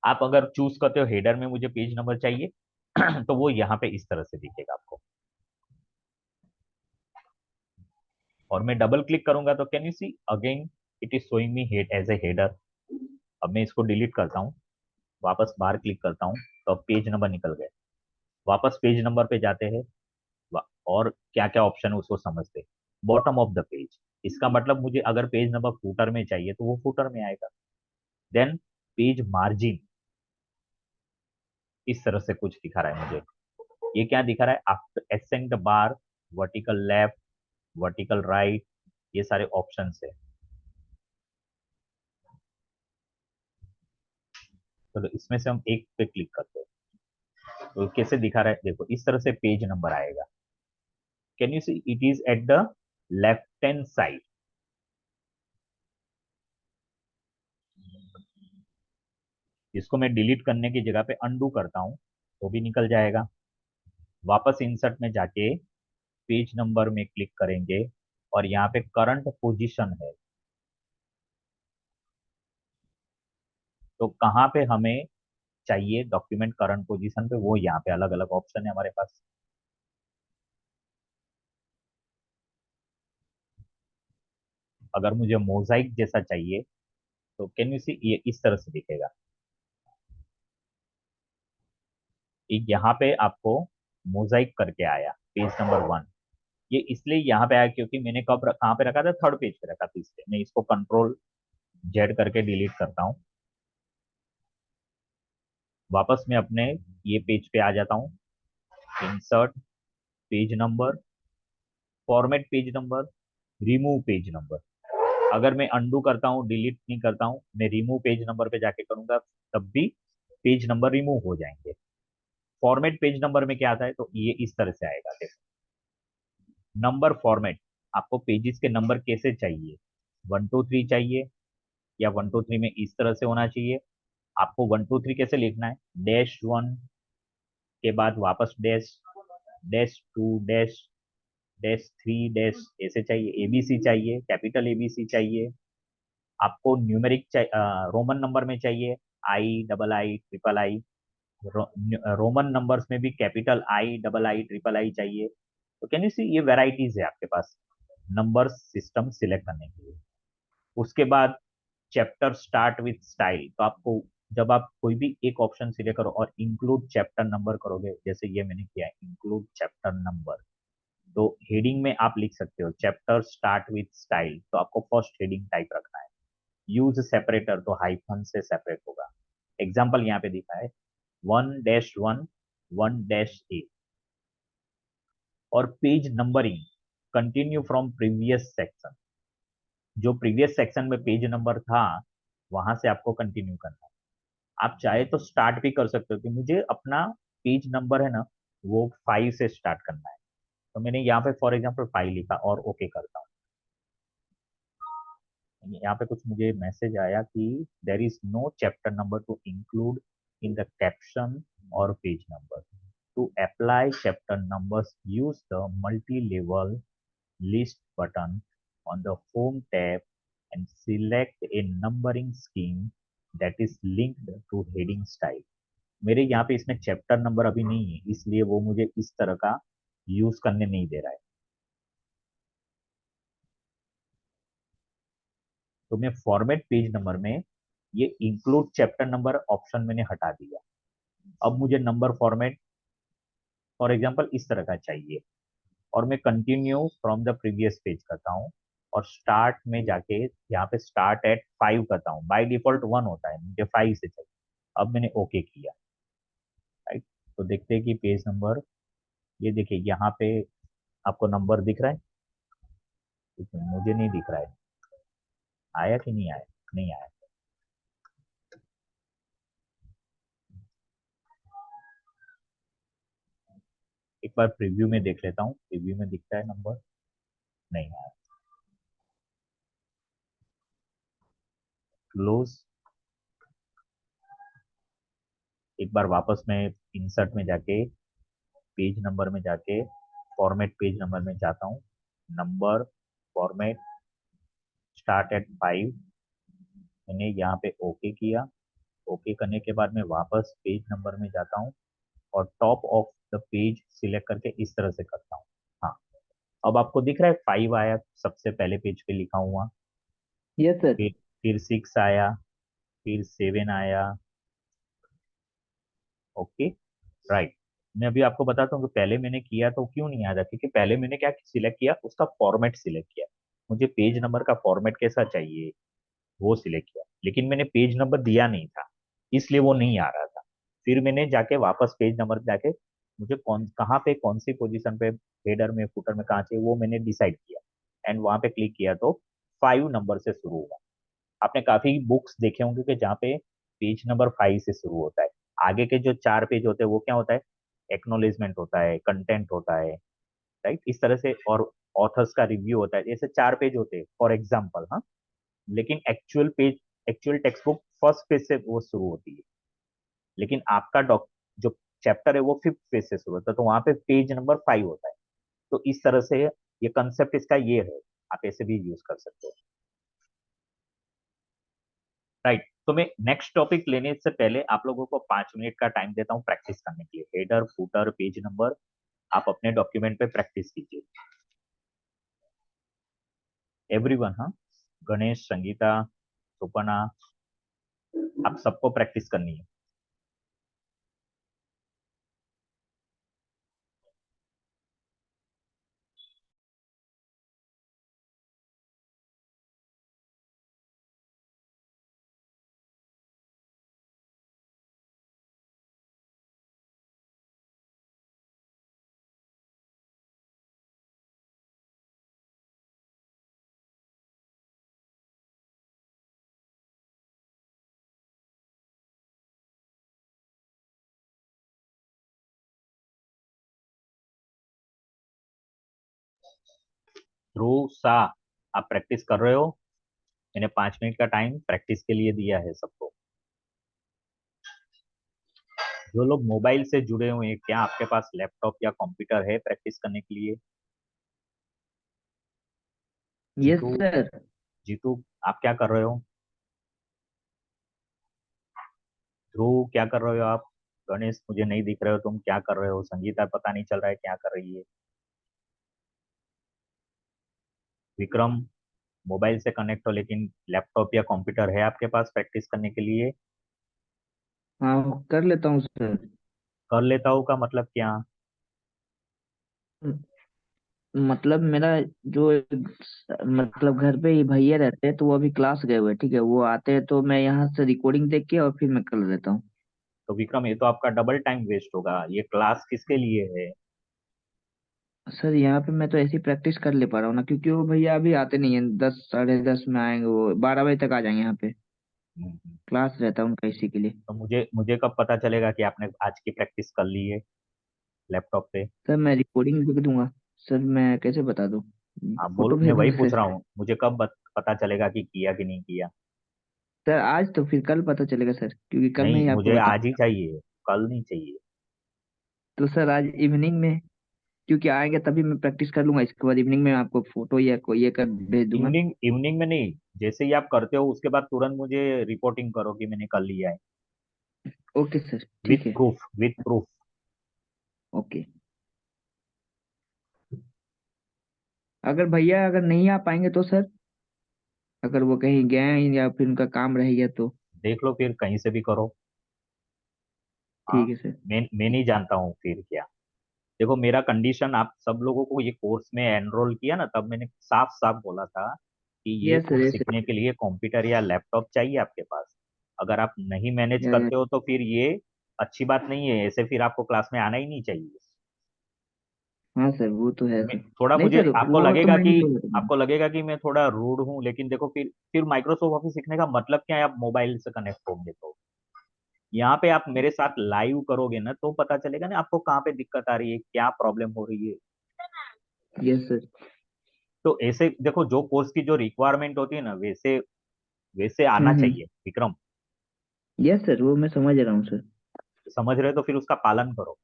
आप अगर चूज करते हो हेडर में मुझे पेज नंबर चाहिए तो वो यहाँ पे इस तरह से दिखेगा आपको, और मैं डबल क्लिक करूंगा तो can you see again it is showing me head as a header. अब मैं इसको डिलीट करता हूँ, वापस बाहर क्लिक करता हूँ तो अब पेज नंबर निकल गए। वापस पेज नंबर पे जाते हैं और क्या क्या ऑप्शन है उसको समझते हैं। बॉटम ऑफ द पेज, इसका मतलब मुझे अगर पेज नंबर फुटर में चाहिए तो वो फुटर में आएगा। देन पेज मार्जिन, इस तरह से कुछ दिखा रहा है मुझे। ये क्या दिखा रहा है, after ascent the bar, vertical left, vertical right, ये सारे ऑप्शन है। चलो इसमें से हम एक पे क्लिक करते हैं। तो कैसे दिखा रहा है, देखो इस तरह से पेज नंबर आएगा। Can you see it is at the left hand side. इसको मैं डिलीट करने की जगह पे अंडू करता हूं तो भी निकल जाएगा। वापस इंसर्ट में जाके पेज नंबर में क्लिक करेंगे और यहाँ पे करंट पोजीशन है, तो कहाँ पे हमें चाहिए डॉक्यूमेंट करंट पोजीशन पे, वो यहाँ पे अलग अलग ऑप्शन है हमारे पास। अगर मुझे मोजाइक जैसा चाहिए तो कैन यू सी ये इस तरह से दिखेगा। एक यहाँ पे आपको मोजाइक करके आया पेज नंबर 1। ये इसलिए यहाँ पे आया क्योंकि मैंने कहाँ पे रखा था, थर्ड पेज पे रखा था, इसलिए मैं इसको कंट्रोल जेड करके डिलीट करता हूँ। वापस मैं अपने ये पेज पे आ जाता हूँ। Insert, page number, format page number, remove page number. अगर मैं अंडू करता हूँ, डिलीट नहीं करता हूँ, मैं रिमूव पेज नंबर पे जाके करूंगा, तब भी पेज नंबर रिमूव हो जाएंगे। फॉर्मेट पेज नंबर में क्या आता है, तो ये इस तरह से आएगा। देखो नंबर फॉर्मेट, आपको पेजेस के नंबर कैसे चाहिए, 1 2 3 चाहिए या 1 2 3 में इस तरह से होना चाहिए। आपको 1 2 3 कैसे लिखना है, -1 के बाद वापस डैश, -2 डैश, -3 डैश, ऐसे चाहिए। एबीसी चाहिए, कैपिटल एबीसी चाहिए। आपको न्यूमेरिक रोमन नंबर में चाहिए, I triple I. Roman numbers में भी कैपिटल आई ट्रिपल आई चाहिए। तो कैन यू सी ये वेराइटीज है आपके पास नंबर सिस्टम सिलेक्ट करने के लिए। उसके बाद चैप्टर स्टार्ट विथ स्टाइल, तो आपको जब आप कोई भी एक ऑप्शन सिलेक्ट करो और इंक्लूड चैप्टर नंबर करोगे, जैसे ये मैंने किया इंक्लूड चैप्टर नंबर, तो हेडिंग में आप लिख सकते हो चैप्टर स्टार्ट विथ स्टाइल, तो आपको फर्स्ट हेडिंग टाइप रखना है। यूज सेपरेटर, तो हाइफन से सेपरेट होगा। एग्जाम्पल यहाँ पे दिखा है 1-1 1-A। और page numbering, continue from previous section, जो प्रीवियस सेक्शन में पेज नंबर था वहां से आपको कंटिन्यू करना है। आप चाहे तो स्टार्ट भी कर सकते हो कि मुझे अपना पेज नंबर है ना वो 5 से स्टार्ट करना है, तो मैंने यहाँ पे फॉर एग्जांपल 5 लिखा और ओके करता हूँ। यहाँ पे कुछ मुझे मैसेज आया कि there is no chapter number to include in the caption और page number. To apply chapter numbers use the multi level list button on the home tab and select a numbering scheme that is linked to heading style। मेरे यहाँ पे इसमें chapter number अभी नहीं है, इसलिए वो मुझे इस तरह का यूज करने नहीं दे रहा है। तो मैं फॉर्मेट पेज नंबर में ये इंक्लूड चैप्टर नंबर ऑप्शन मैंने हटा दिया। अब मुझे नंबर फॉर्मेट फॉर एग्जांपल इस तरह का चाहिए और मैं continue from the previous page करता हूँ और स्टार्ट में जाके यहाँ पे स्टार्ट एट 5 करता हूँ। बाय डिफॉल्ट 1 होता है, मुझे 5 से चाहिए। अब मैंने ओके किया, राइट। तो देखते हैं कि पेज नंबर, ये देखिए यहाँ पे आपको नंबर दिख रहा है, मुझे नहीं दिख रहा है। आया कि नहीं आया, नहीं आया। एक बार प्रीव्यू में देख लेता हूँ, प्रीव्यू में दिखता है नंबर, नहीं आया। क्लोज। एक बार वापस मैं इंसर्ट में जाके पेज नंबर में जाके फॉर्मेट पेज नंबर में जाता हूँ, नंबर फॉर्मेट स्टार्ट एट 5, मैंने यहाँ पे ओके किया। ओके करने के बाद मैं वापस पेज नंबर में जाता हूँ और top of the page select करके इस तरह से करता हूँ। हाँ, अब आपको दिख रहा है 5 आया सबसे पहले पेज पे लिखा हुआ, यस सर। फिर 6 आया, फिर 7 आया। Okay, right. मैं अभी आपको बताता हूँ कि पहले मैंने किया तो क्यों नहीं आया, क्योंकि पहले मैंने क्या सिलेक्ट किया, उसका फॉर्मेट सिलेक्ट किया। मुझे पेज नंबर का फॉर्मेट कैसा चाहिए वो सिलेक्ट किया, लेकिन मैंने पेज नंबर दिया नहीं था, इसलिए वो नहीं आ रहा था। फिर मैंने जाके वापस पेज नंबर जाके मुझे कौन कहाँ पे कौन सी पोजीशन पे हेडर में फुटर में कहाँ चाहिए वो मैंने डिसाइड किया। एंड वहां पे क्लिक किया तो 5 नंबर से शुरू होगा। आपने काफी बुक्स देखे होंगे कि जहाँ पे पेज नंबर 5 से शुरू होता है। आगे के जो 4 पेज होते हैं वो क्या होता है, एक्नोलेजमेंट होता है, कंटेंट होता है, राइट, इस तरह से, और ऑथर्स का रिव्यू होता है, ऐसे 4 पेज होते हैं फॉर एग्जाम्पल। हाँ, लेकिन actual text book first page से वो शुरू होती है, लेकिन आपका जो चैप्टर है वो 5th पेज से शुरू होता है, तो वहां पे पेज नंबर 5 होता है। तो इस तरह से ये कंसेप्ट इसका ये है, आप ऐसे भी यूज कर सकते हो, राइट। तो मैं नेक्स्ट टॉपिक लेने से पहले आप लोगों को 5 मिनट का टाइम देता हूँ प्रैक्टिस करने के लिए। हेडर, फुटर, पेज नंबर आप अपने डॉक्यूमेंट पे प्रैक्टिस कीजिए, एवरीवन। हाँ, गणेश, संगीता, सुपना, आप सबको प्रैक्टिस करनी है। ध्रुव, सा, आप प्रैक्टिस कर रहे हो? मैंने 5 मिनट का टाइम प्रैक्टिस के लिए दिया है सबको। जो लोग मोबाइल से जुड़े हुए हैं, क्या आपके पास लैपटॉप या कंप्यूटर है प्रैक्टिस करने के लिए? Yes Jitu, sir. जीतू, आप क्या कर रहे हो? ध्रुव, क्या कर रहे हो आप? गणेश, मुझे नहीं दिख रहे हो, तुम क्या कर रहे हो? संगीता, पता नहीं चल रहा है क्या कर रही है। विक्रम, मोबाइल से कनेक्ट हो लेकिन लैपटॉप या कंप्यूटर है आपके पास प्रैक्टिस करने के लिए? हाँ कर लेता हूँ सर। कर लेता हूँ का मतलब क्या? मतलब मेरा जो मतलब घर पे ही भैया रहते हैं, तो वो अभी क्लास गए हुए हैं, ठीक है, वो आते हैं तो मैं यहाँ से रिकॉर्डिंग देख के और फिर मैं कर लेता हूँ। तो विक्रम, ये तो आपका डबल टाइम वेस्ट होगा। ये क्लास किसके लिए है? सर यहाँ पे मैं तो ऐसी प्रैक्टिस कर ले पा रहा हूँ ना, क्योंकि वो भैया अभी आते नहीं है, 10 साढ़े 10 में आएंगे, वो 12 बजे तक आ जाएंगे यहाँ पे। हम्म। क्लास रहता है उनका इसी के लिए। तो मुझे मुझे कब पता चलेगा कि आपने आज की प्रैक्टिस कर ली है लैपटॉप पे? सर मैं रिकॉर्डिंग देख दूंगा। सर मैं कैसे बता दूँ? आप बोल, फोटो मैं भेज वही दूंगा पूछ सर। रहा हूँ, मुझे कब पता चलेगा कि किया कि नहीं किया? सर आज तो फिर कल पता चलेगा सर, क्योंकि कल मैं नहीं, ही आपको मुझे बता। आज ही चाहिए, कल नहीं चाहिए। तो सर आज इवनिंग में, क्योंकि आएंगे तभी मैं प्रैक्टिस कर लूंगा, इसके बाद इवनिंग में आपको फोटो या कोई ये कर भेज दूंगा। इवनिंग इवनिंग में नहीं, जैसे ही आप करते हो उसके बाद तुरंत मुझे रिपोर्टिंग करो कि मैंने कर लिया है, ओके सर विथ ठीक है। Proof, with proof. ओके। अगर भैया अगर नहीं आ पाएंगे तो सर, अगर वो कहीं गए हैं या फिर उनका काम रह गया तो? देख लो, फिर कहीं से भी करो। हाँ, ठीक है सर। मैं नहीं जानता हूँ फिर क्या। देखो, मेरा कंडीशन, आप सब लोगों को ये कोर्स में एनरोल किया ना, तब मैंने साफ साफ बोला था कि ये यस सर, कोर्स यस सीखने सर। के लिए कंप्यूटर या लैपटॉप चाहिए आपके पास। अगर आप नहीं मैनेज या करते हो तो फिर ये अच्छी बात नहीं है, ऐसे फिर आपको क्लास में आना ही नहीं चाहिए। हाँ सर, वो तो है सर। थोड़ा नहीं मुझे सर, आपको वो तो लगेगा मैं कि ही तो बताऊंगा। मैं थोड़ा रूड हूँ, लेकिन देखो, फिर माइक्रोसॉफ्ट ऑफिस सीखने का मतलब क्या है? आप मोबाइल से कनेक्ट होंगे तो यहाँ पे आप मेरे साथ लाइव करोगे ना, तो पता चलेगा ना आपको कहाँ पे दिक्कत आ रही है, क्या प्रॉब्लम हो रही है। Yes sir. तो ऐसे देखो, जो कोर्स की जो रिक्वायरमेंट होती है ना, वैसे वैसे आना हम्म। चाहिए विक्रम। यस सर, वो मैं समझ रहा हूँ सर। समझ रहे हो तो फिर उसका पालन करो।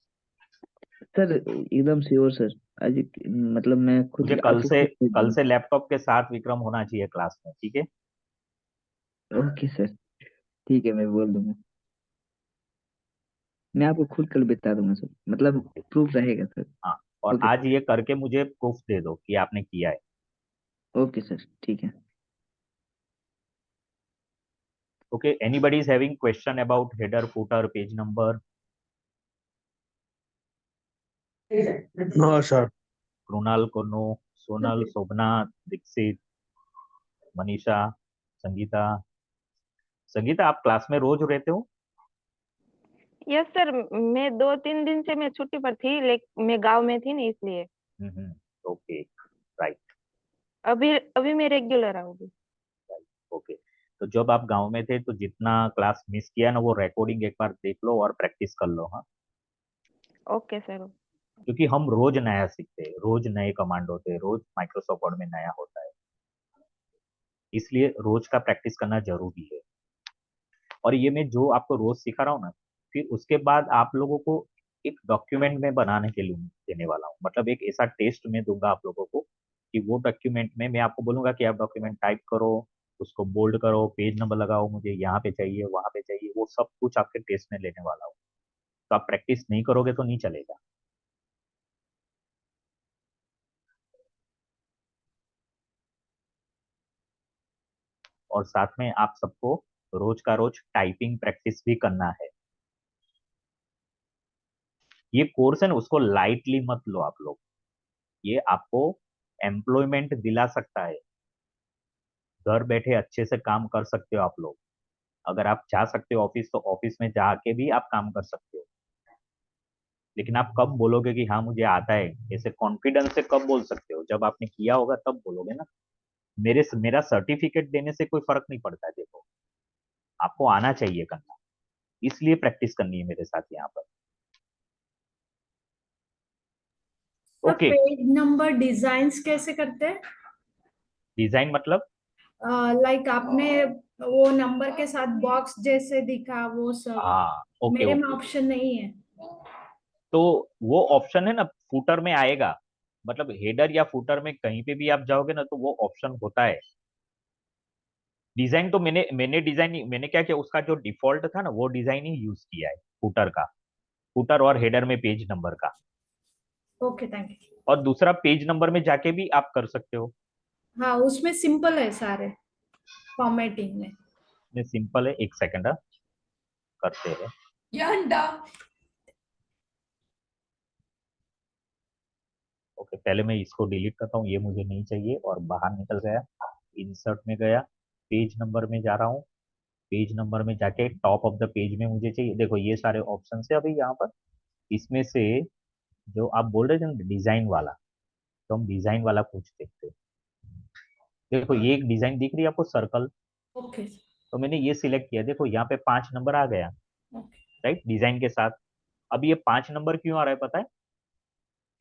सर एकदम श्योर सर। आज मतलब मैं मुझे खुद आपको खुद भेज कल दूंगा। से लैपटॉप के साथ विक्रम होना चाहिए क्लास में, ठीक है? ओके सर ठीक है, मैं बोल दूंगा। मैं आपको खुद कल बता दूंगा सर, मतलब प्रूफ रहेगा सर। हाँ, और ओके। आज ये करके मुझे प्रूफ दे दो कि आपने किया है। ओके सर ठीक है। Okay, anybody is having question about header, footer, page number? No sir. Krunal, कोनो, सोनल, शोभना, दीक्षित, मनीषा, संगीता। संगीता, आप क्लास में रोज रहते हो? यस सर, मैं 2-3 दिन से मैं छुट्टी पर थी, लेकिन मैं गांव में थी ना, इसलिए। Okay, right. अभी अभी मैं रेगुलर आऊंगी। ओके, तो जब आप गांव में थे तो जितना क्लास मिस किया ना वो रिकॉर्डिंग एक बार देख लो और प्रैक्टिस कर लो, हाँ। Okay sir. क्योंकि हम रोज नया सीखते हैं, रोज नए कमांड होते हैं, रोज माइक्रोसॉफ्ट वर्ड में नया होता है, इसलिए रोज का प्रैक्टिस करना जरूरी है। और ये मैं जो आपको रोज सिखा रहा हूँ ना, फिर उसके बाद आप लोगों को एक डॉक्यूमेंट में बनाने के लिए देने वाला हूँ। मतलब एक ऐसा टेस्ट में दूंगा आप लोगों को कि वो डॉक्यूमेंट में मैं आपको बोलूंगा कि आप डॉक्यूमेंट टाइप करो, उसको बोल्ड करो, पेज नंबर लगाओ, मुझे यहाँ पे चाहिए, वहां पे चाहिए, वो सब कुछ आपके टेस्ट में लेने वाला हूँ। तो आप प्रैक्टिस नहीं करोगे तो नहीं चलेगा। और साथ में आप सबको रोज का रोज टाइपिंग प्रैक्टिस भी करना है। ये कोर्स है ना, उसको लाइटली मत लो आप लोग। ये आपको एम्प्लॉयमेंट दिला सकता है, घर बैठे अच्छे से काम कर सकते हो आप लोग। अगर आप जा सकते हो ऑफिस तो ऑफिस में जाके भी आप काम कर सकते हो। लेकिन आप कब बोलोगे कि हाँ मुझे आता है, ऐसे कॉन्फिडेंस से कब बोल सकते हो? जब आपने किया होगा तब बोलोगे ना। मेरा सर्टिफिकेट देने से कोई फर्क नहीं पड़ता है। देखो, आपको आना चाहिए करना, इसलिए प्रैक्टिस करनी है मेरे साथ यहाँ पर। ओके, पेज नंबर डिजाइन्स कैसे करते हैं? डिजाइन मतलब? लाइक आपने वो नंबर के साथ बॉक्स जैसे दिखा वो सब, हाँ, ओके मेरे में ओके। ऑप्शन नहीं है। तो वो ऑप्शन है ना, फूटर में आएगा। मतलब हेडर या फूटर में कहीं पे भी आप जाओगे ना तो वो ऑप्शन होता है। डिजाइन तो मैंने डिजाइन मैंने क्या किया, उसका जो डिफॉल्ट था ना वो डिजाइन ही यूज किया है, फूटर का। फूटर और हेडर में पेज नंबर का। Okay thank you. और दूसरा पेज नंबर में जाके भी आप कर सकते हो। हाँ उसमें सिंपल है सारे फॉर्मेटिंग में। ये सिंपल है, एक सेकंड करते हैं। यांडा। ओके, पहले मैं इसको डिलीट करता हूँ, ये मुझे नहीं चाहिए, और बाहर निकल गया। इंसर्ट में गया, पेज नंबर में जा रहा हूँ। पेज नंबर में जाके टॉप ऑफ द पेज में मुझे चाहिए। देखो ये सारे ऑप्शन है अभी यहाँ पर। इसमें से जो आप बोल रहे थे ना डिजाइन वाला, तो हम डिजाइन वाला कुछ देखते हैं। देखो ये एक डिजाइन दिख रही है आपको, सर्कल। ओके। तो मैंने ये सिलेक्ट किया, देखो यहाँ पे 5 नंबर आ गया, ओके। राइट, डिजाइन के साथ। अब ये 5 नंबर क्यों आ रहा है पता है?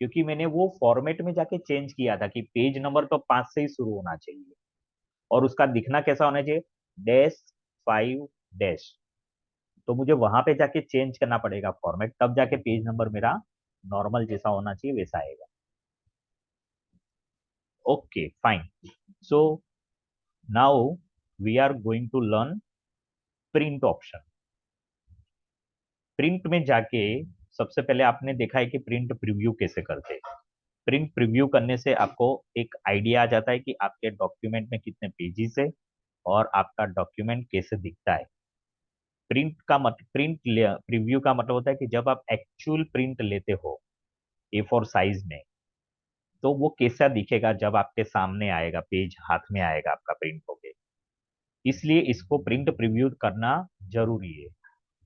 क्योंकि मैंने वो फॉर्मेट में जाके चेंज किया था कि पेज नंबर तो 5 से ही शुरू होना चाहिए, और उसका दिखना कैसा होना चाहिए, डैश 5 डैश। तो मुझे वहां पे जाके चेंज करना पड़ेगा फॉर्मेट, तब जाके पेज नंबर मेरा नॉर्मल जैसा होना चाहिए वैसा आएगा। Okay fine. So now we are going to learn print option. Print में जाके सबसे पहले आपने देखा है कि प्रिंट प्रीव्यू कैसे करते हैं। प्रिंट प्रीव्यू करने से आपको एक आइडिया आ जाता है कि आपके डॉक्यूमेंट में कितने पेजेस है और आपका डॉक्यूमेंट कैसे दिखता है। प्रिंट प्रीव्यू का मतलब होता है कि जब आप एक्चुअल प्रिंट लेते हो A4 साइज में, तो वो कैसा दिखेगा जब आपके सामने आएगा, पेज हाथ में आएगा आपका प्रिंट होके। इसलिए इसको प्रिंट प्रीव्यू करना जरूरी है।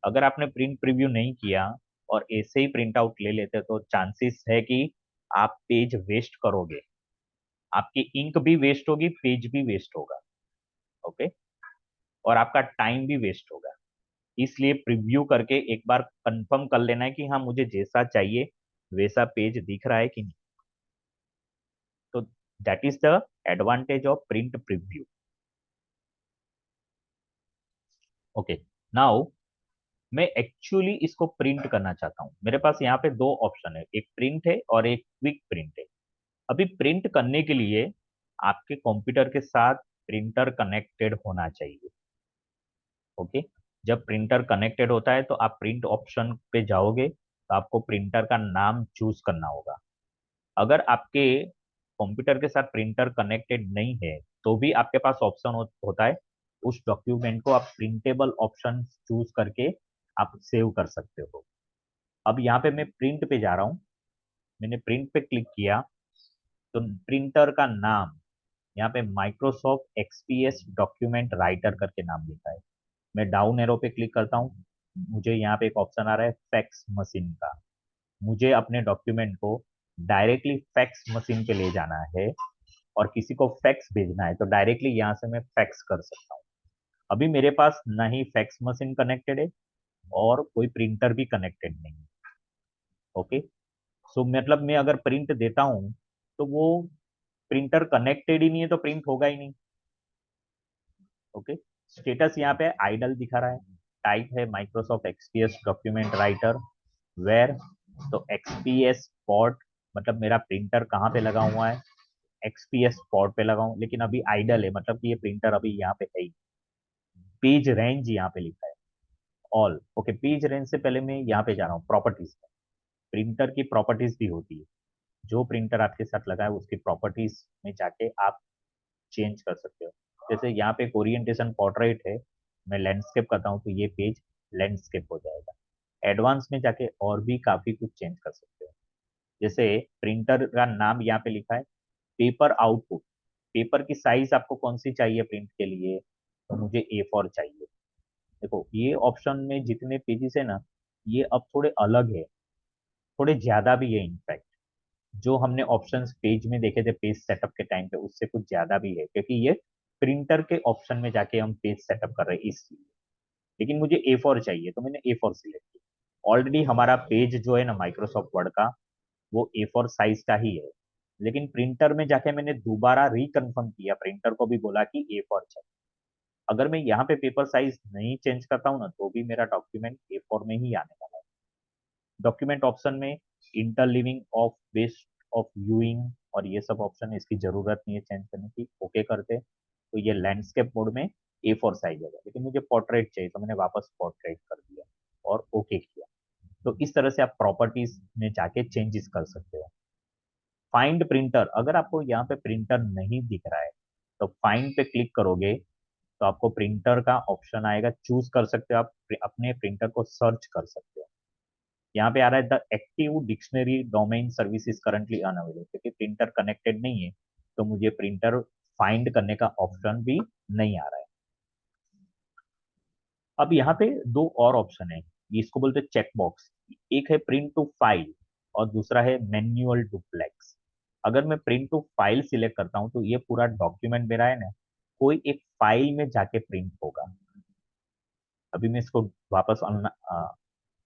अगर आपने प्रिंट प्रीव्यू नहीं किया और ऐसे ही प्रिंट आउट ले लेते तो चांसेस है कि आप पेज वेस्ट करोगे, आपकी इंक भी वेस्ट होगी, पेज भी वेस्ट होगा। ओके, और आपका टाइम भी वेस्ट होगा। इसलिए प्रीव्यू करके एक बार कंफर्म कर लेना है कि हाँ मुझे जैसा चाहिए वैसा पेज दिख रहा है कि नहीं। तो that is the advantage of print preview. Okay, now मैं एक्चुअली इसको प्रिंट करना चाहता हूँ। मेरे पास यहाँ पे दो ऑप्शन है, एक प्रिंट है और एक क्विक प्रिंट है। अभी प्रिंट करने के लिए आपके कंप्यूटर के साथ प्रिंटर कनेक्टेड होना चाहिए। ओके, जब प्रिंटर कनेक्टेड होता है तो आप प्रिंट ऑप्शन पे जाओगे तो आपको प्रिंटर का नाम चूज करना होगा। अगर आपके कंप्यूटर के साथ प्रिंटर कनेक्टेड नहीं है तो भी आपके पास ऑप्शन होता है, उस डॉक्यूमेंट को आप प्रिंटेबल ऑप्शन चूज करके आप सेव कर सकते हो। अब यहाँ पे मैं प्रिंट पे जा रहा हूँ, मैंने प्रिंट पे क्लिक किया तो प्रिंटर का नाम यहाँ पे माइक्रोसॉफ्ट एक्सपीएस डॉक्यूमेंट राइटर करके नाम लिखा है। मैं डाउन एरो पे क्लिक करता हूँ, मुझे यहाँ पे एक ऑप्शन आ रहा है फैक्स मशीन का। मुझे अपने डॉक्यूमेंट को डायरेक्टली फैक्स मशीन पे ले जाना है और किसी को फैक्स भेजना है तो डायरेक्टली यहाँ से मैं फैक्स कर सकता हूँ। अभी मेरे पास ना ही फैक्स मशीन कनेक्टेड है और कोई प्रिंटर भी कनेक्टेड नहीं है। ओके, सो मतलब मैं अगर प्रिंट देता हूँ तो वो प्रिंटर कनेक्टेड ही नहीं है तो प्रिंट होगा ही नहीं। ओके, स्टेटस यहाँ पे आइडल दिखा रहा है, टाइप है Microsoft XPS document writer, where, तो एक्सपीएस पोर्ट मतलब मेरा प्रिंटर कहाँ पे लगा हुआ है, एक्सपीएस पोर्ट पे लगा हूँ, लेकिन अभी आइडल है मतलब कि ये प्रिंटर अभी यहाँ पे है ही। पेज रेंज यहाँ पे लिखा है ऑल। ओके, पेज रेंज से पहले मैं यहाँ पे जा रहा हूँ प्रॉपर्टीज में। प्रिंटर की प्रॉपर्टीज भी होती है, जो प्रिंटर आपके साथ लगा है उसकी प्रॉपर्टीज में जाके आप चेंज कर सकते हो। जैसे यहाँ पे ओरिएंटेशन पोर्ट्रेट है, मैं लैंडस्केप करता हूँ तो ये पेज लैंडस्केप हो जाएगा। एडवांस में जाके और भी काफी कुछ चेंज कर सकते हो। जैसे प्रिंटर का नाम यहाँ पे लिखा है पेपर आउटपुट, पेपर की साइज आपको कौन सी चाहिए प्रिंट के लिए, तो मुझे A4 चाहिए। देखो ये ऑप्शन में जितने पेजेस है ना, ये अब थोड़े अलग है, थोड़े ज्यादा भी है इनफैक्ट। जो हमने ऑप्शंस पेज में देखे थे पेज सेटअप के टाइम पे उससे कुछ ज्यादा भी है, क्योंकि ये प्रिंटर के ऑप्शन में जाके हम पेज सेटअप कर रहे हैं इसलिए। लेकिन मुझे A4 चाहिए तो मैंने A4 सिलेक्ट किया। ऑलरेडी हमारा पेज जो है ना माइक्रोसॉफ्ट वर्ड का वो A4 साइज का ही है, लेकिन प्रिंटर में जाके मैंने दोबारा रिकन्फर्म किया, प्रिंटर को भी बोला कि A4 चाहिए। अगर मैं यहाँ पे पेपर साइज नहीं चेंज करता हूँ ना तो भी मेरा डॉक्यूमेंट A4 में ही आने वाला है। डॉक्यूमेंट ऑप्शन में इंटरलिविंग ऑफ बेस्ट ऑफ व्यूइंग और ये सब ऑप्शन है, इसकी जरूरत नहीं है चेंज करने की। ओके करते तो ये लैंडस्केप मोड में A4 साइज होगा, लेकिन मुझे पोर्ट्रेट चाहिए तो मैंने वापस पोर्ट्रेट कर दिया और ओके किया। तो इस तरह से आप प्रॉपर्टीज में जाके चेंजेस कर सकते हो। फाइंड प्रिंटर, अगर आपको यहाँ पे प्रिंटर नहीं दिख रहा है तो फाइंड पे क्लिक करोगे तो आपको प्रिंटर का ऑप्शन आएगा, चूज कर सकते हो आप अपने प्रिंटर को सर्च कर सकते हो। यहाँ पे आ रहा है the active dictionary domain service is currently unavailable, क्योंकि प्रिंटर कनेक्टेड नहीं है तो मुझे प्रिंटर फाइंड करने का ऑप्शन भी नहीं आ रहा है। अब यहाँ पे दो और ऑप्शन है, इसको बोलते हैं चेक बॉक्स। एक है प्रिंट टू फाइल और दूसरा है मैन्युअल डुप्लेक्स। अगर मैं प्रिंट टू फाइल सिलेक्ट करता हूँ तो ये पूरा डॉक्यूमेंट मेरा है ना कोई एक फाइल में जाके प्रिंट होगा। अभी मैं इसको वापस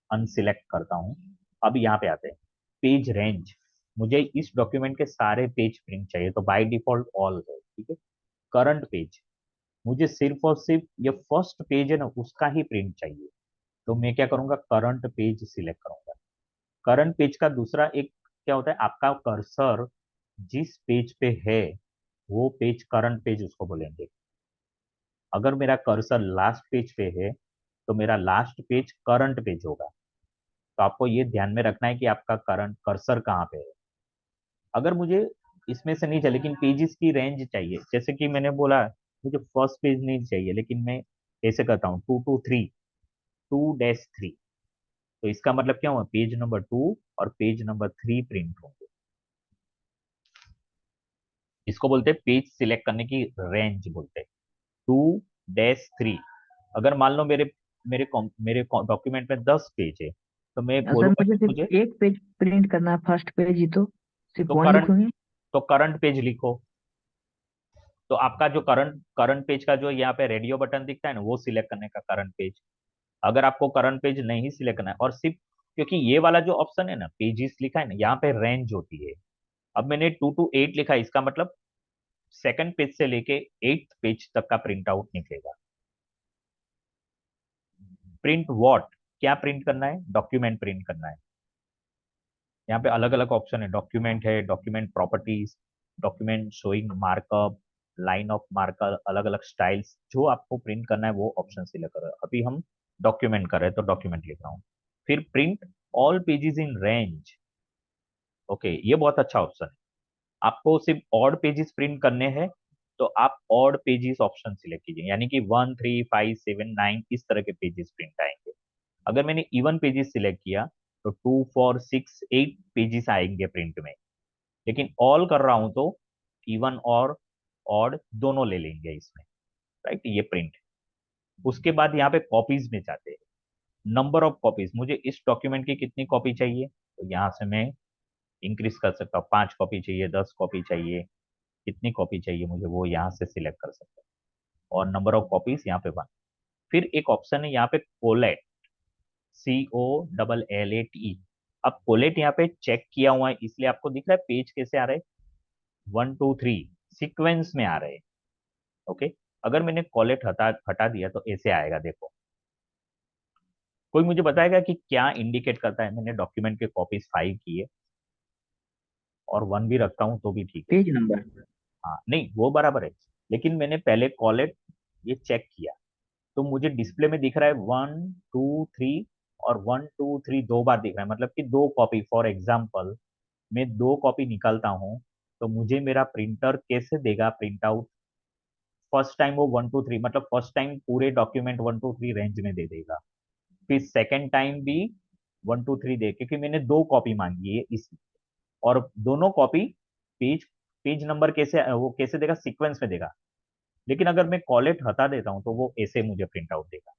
अनसिलेक्ट करता हूँ। अब यहाँ पे आते हैं पेज रेंज, मुझे इस डॉक्यूमेंट के सारे पेज प्रिंट चाहिए तो बाय डिफॉल्ट ऑल है, ठीक है। करंट पेज, मुझे सिर्फ और सिर्फ ये फर्स्ट पेज है ना उसका ही प्रिंट चाहिए, तो मैं क्या करूंगा करंट पेज सिलेक्ट करूंगा। करंट पेज का दूसरा एक क्या होता है, आपका कर्सर जिस पेज पे है वो पेज करंट पेज उसको बोलेंगे। अगर मेरा कर्सर लास्ट पेज पे है तो मेरा लास्ट पेज करंट पेज होगा। तो आपको ये ध्यान में रखना है कि आपका करंट कर्सर कहाँ पे है। अगर मुझे इसमें से नहीं चाहिए लेकिन पेजेस की रेंज चाहिए, जैसे कि मैंने बोला मुझे फर्स्ट पेज नहीं चाहिए लेकिन मैं ऐसे करता हूँ 2 to 3, 2-3, तो इसका मतलब क्या हुआ, पेज नंबर 2 और पेज नंबर 3 प्रिंट होंगे। इसको बोलते हैं पेज सिलेक्ट करने की रेंज बोलते हैं 2-3। अगर मान लो मेरे मेरे मेरे डॉक्यूमेंट में 10 पेज है तो मैं सर बोलूंगा मुझे कि मुझे सिर्फ एक पेज प्रिंट करना है, फर्स्ट पेज ही, तो सिर्फ तो वन करंट लिखूंगी। तो करंट पेज लिखो। तो आपका जो करंट करंट पेज का जो यहाँ पे रेडियो बटन दिखता है ना वो सिलेक्ट करने का करंट पेज। अगर आपको करंट पेज नहीं सिलेक्ट करना है और सिर्फ क्योंकि ये वाला जो ऑप्शन है ना पेजेस लिखा है ना यहाँ पे रेंज होती है। अब मैंने 2 to 8 लिखा है, इसका मतलब सेकंड पेज से लेके 8th पेज तक का प्रिंट आउट निकलेगा। प्रिंट व्हाट, क्या प्रिंट करना है, डॉक्यूमेंट प्रिंट करना है। यहाँ पे अलग अलग ऑप्शन है, डॉक्यूमेंट है, document properties, document showing markup, line of markup, अलग अलग स्टाइल्स, जो आपको प्रिंट करना है वो ऑप्शन सिलेक्ट करो। अभी हम डॉक्यूमेंट कर रहे हैं तो डॉक्यूमेंट लिख रहा हूँ। फिर print all pages in range, okay ये बहुत अच्छा ऑप्शन है। आपको सिर्फ ऑड पेजेस प्रिंट करने हैं तो आप ऑड पेजेस ऑप्शन सिलेक्ट कीजिए, यानी कि 1, 3, 5, 7, 9 इस तरह के पेजेस प्रिंट आएंगे। अगर मैंने इवन पेजेस सिलेक्ट किया तो 2, 4, 6, 8 पेजेस आएंगे प्रिंट में, लेकिन ऑल कर रहा हूं तो इवन और ऑड दोनों ले लेंगे इसमें, राइट, ये प्रिंट। उसके बाद यहाँ पे कॉपीज में जाते हैं, नंबर ऑफ कॉपीज, मुझे इस डॉक्यूमेंट की कितनी कॉपी चाहिए तो यहाँ से मैं इंक्रीज कर सकता हूँ, 5 कॉपी चाहिए, 10 कॉपी चाहिए, कितनी कॉपी चाहिए मुझे वो यहाँ से सिलेक्ट कर सकते हैं, और नंबर ऑफ कॉपीज यहाँ पे 1। फिर एक ऑप्शन है यहाँ पे कोलेट, COLLATE। अब कोलेट यहाँ पे चेक किया हुआ है, इसलिए आपको दिख रहा है पेज कैसे आ रहे हैं, 1 2 3 सीक्वेंस में आ रहे हैं। ओके, अगर मैंने कॉलेट हटा हटा दिया तो ऐसे आएगा, देखो। कोई मुझे बताएगा कि क्या इंडिकेट करता है मैंने डॉक्यूमेंट के कॉपीज 5 की है और 1 भी रखता हूँ तो भी ठीक है। Page number. हाँ नहीं, वो बराबर है, लेकिन मैंने पहले कॉलेट ये चेक किया तो मुझे डिस्प्ले में दिख रहा है 1 2 3, और 1 2 3 दो बार दिख रहा है, मतलब कि 2 कॉपी। फॉर एग्जाम्पल मैं 2 कॉपी निकालता हूँ तो मुझे मेरा प्रिंटर कैसे देगा प्रिंट आउट? फर्स्ट टाइम वो 1 2 3, मतलब फर्स्ट टाइम पूरे डॉक्यूमेंट 1 2 3 रेंज में दे देगा, फिर सेकेंड टाइम भी 1 2 3 दे, क्योंकि मैंने 2 कॉपी मांगी है इस, और दोनों कॉपी पेज पेज नंबर कैसे वो कैसे देगा, सीक्वेंस में देगा। लेकिन अगर मैं कॉलेट हटा देता हूँ तो वो ऐसे मुझे प्रिंट आउट देगा।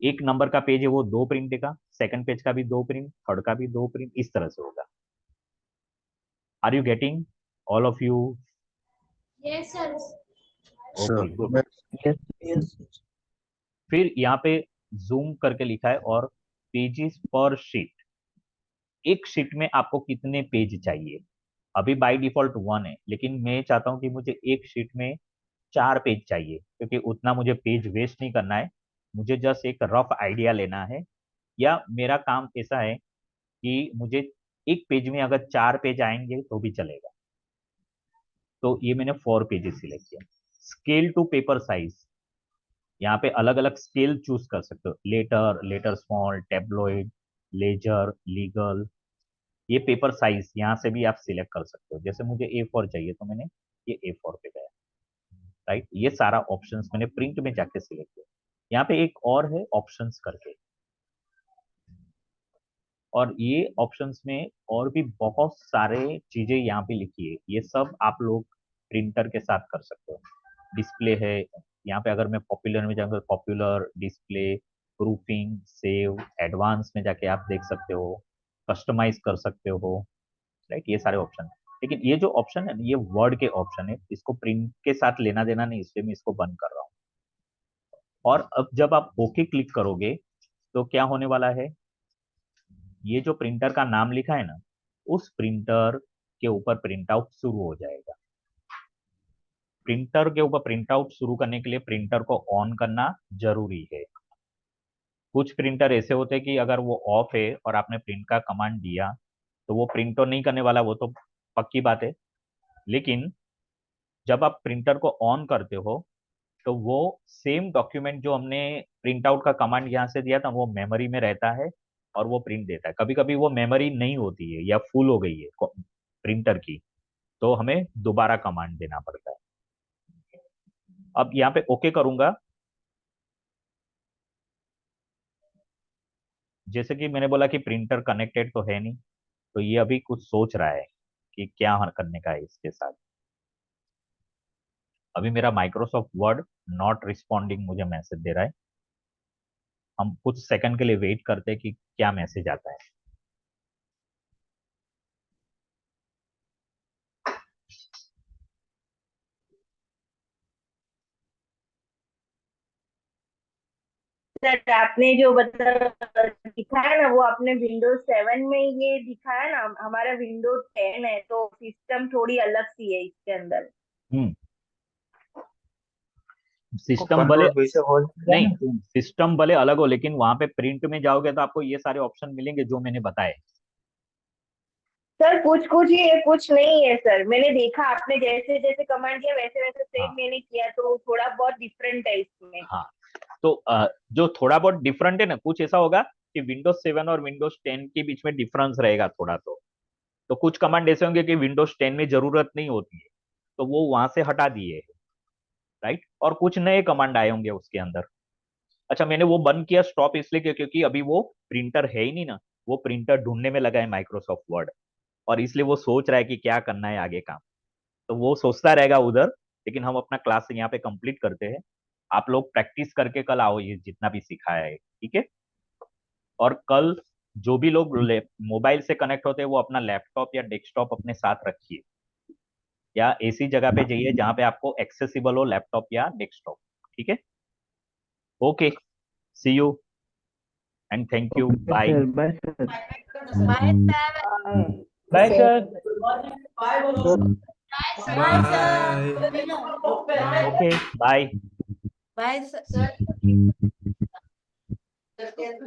एक नंबर का पेज है वो 2 प्रिंट देगा, सेकंड पेज का भी 2 प्रिंट, थर्ड का भी 2 प्रिंट, इस तरह से होगा। Are you getting all of you? Yes, sir. Okay, good. Yes yes. फिर यहाँ पे जूम करके लिखा है और पेजेस पर शीट, एक शीट में आपको कितने पेज चाहिए? अभी बाय डिफॉल्ट 1 है, लेकिन मैं चाहता हूँ कि मुझे एक शीट में 4 पेज चाहिए, क्योंकि उतना मुझे पेज वेस्ट नहीं करना है, मुझे जस्ट एक रफ आइडिया लेना है। या मेरा काम ऐसा है कि मुझे एक पेज में अगर 4 पेज आएंगे तो भी चलेगा। तो ये मैंने 4 पेजेस सिलेक्ट किया। स्केल टू पेपर साइज, यहाँ पे अलग अलग स्केल चूज कर सकते हो, letter, letter small, tabloid, ledger, legal. ये पेपर साइज यहाँ से भी आप सिलेक्ट कर सकते हो, जैसे मुझे A4 चाहिए तो मैंने ये A4 पे गया। राइट, ये सारा ऑप्शंस मैंने प्रिंट में जाके सिलेक्ट किया। यहाँ पे एक और है ऑप्शंस करके, और ये ऑप्शंस में और भी बहुत सारे चीजें यहाँ पे लिखी है, ये सब आप लोग प्रिंटर के साथ कर सकते हो। डिस्प्ले है यहाँ पे, अगर मैं पॉपुलर में जाऊंगा, popular, display, proofing, save, advance में जाके आप देख सकते हो, कस्टमाइज कर सकते हो। राइट, ये सारे ऑप्शन। लेकिन ये जो ऑप्शन है ये वर्ड के ऑप्शन है, इसको प्रिंट के साथ लेना देना नहीं, इसलिए मैं इसको बंद कर रहा हूँ। और अब जब आप ओके क्लिक करोगे तो क्या होने वाला है, ये जो प्रिंटर का नाम लिखा है ना, उस प्रिंटर के ऊपर प्रिंट आउट शुरू हो जाएगा। प्रिंटर के ऊपर प्रिंट आउट शुरू करने के लिए प्रिंटर को ऑन करना जरूरी है। कुछ प्रिंटर ऐसे होते हैं कि अगर वो ऑफ है और आपने प्रिंट का कमांड दिया तो वो प्रिंट तो नहीं करने वाला, वो तो पक्की बात है। लेकिन जब आप प्रिंटर को ऑन करते हो तो वो सेम डॉक्यूमेंट जो हमने प्रिंट आउट का कमांड यहाँ से दिया था वो मेमोरी में रहता है और वो प्रिंट देता है। कभी कभी वो मेमोरी नहीं होती है या फुल हो गई है प्रिंटर की, तो हमें दोबारा कमांड देना पड़ता है। अब यहाँ पे ओके करूंगा, जैसे कि मैंने बोला कि प्रिंटर कनेक्टेड तो है नहीं, तो ये अभी कुछ सोच रहा है कि क्या करने का है इसके साथ। अभी मेरा माइक्रोसॉफ्ट वर्ड नॉट रिस्पॉन्डिंग मुझे मैसेज दे रहा है। हम कुछ सेकंड के लिए वेट करते हैं कि क्या मैसेज आता है। सर आपने जो मतलब दिखाया ना वो आपने विंडोज 7 में ये दिखाया ना, हमारा विंडोज 10 है तो सिस्टम थोड़ी अलग सी है इसके अंदर। हम्म, सिस्टम भले कंट्रोल वैसे हो जाएगा ना। नहीं, सिस्टम भले अलग हो, लेकिन वहां पे प्रिंट में जाओगे तो आपको ये सारे ऑप्शन मिलेंगे जो मैंने बताए। सर कुछ कुछ ही है, कुछ नहीं है सर। मैंने देखा आपने जैसे जैसे कमांड किया वैसे वैसे सेम हाँ मैंने किया, तो थोड़ा बहुत डिफरेंट है इसमें। हाँ, तो जो थोड़ा बहुत डिफरेंट है ना, कुछ ऐसा होगा कि विंडोज 7 और विंडोज 10 के बीच में डिफरेंस रहेगा थोड़ा। तो कुछ कमांड ऐसे होंगे कि विंडोज 10 में जरूरत नहीं होती है, तो वो वहां से हटा दिए है। राइट, और कुछ नए कमांड आए होंगे उसके अंदर। अच्छा, मैंने वो बंद किया स्टॉप इसलिए क्योंकि अभी वो प्रिंटर है ही नहीं ना, वो प्रिंटर ढूंढने में लगा है माइक्रोसॉफ्ट वर्ड, और इसलिए वो सोच रहा है कि क्या करना है आगे काम। तो वो सोचता रहेगा उधर, लेकिन हम अपना क्लास यहाँ पे कंप्लीट करते हैं। आप लोग प्रैक्टिस करके कल आओ ये जितना भी सिखाया है, ठीक है? और कल जो भी लोग मोबाइल से कनेक्ट होते हैं वो अपना लैपटॉप या डेस्कटॉप अपने साथ रखिए। या ऐसी जगह पे जाइए जहां पे आपको एक्सेसिबल हो लैपटॉप या डेस्कटॉप। ठीक है, okay, see you and thank you, okay bye. Sir, bye sir. Bye sir. Okay, bye. Bye,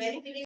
sir.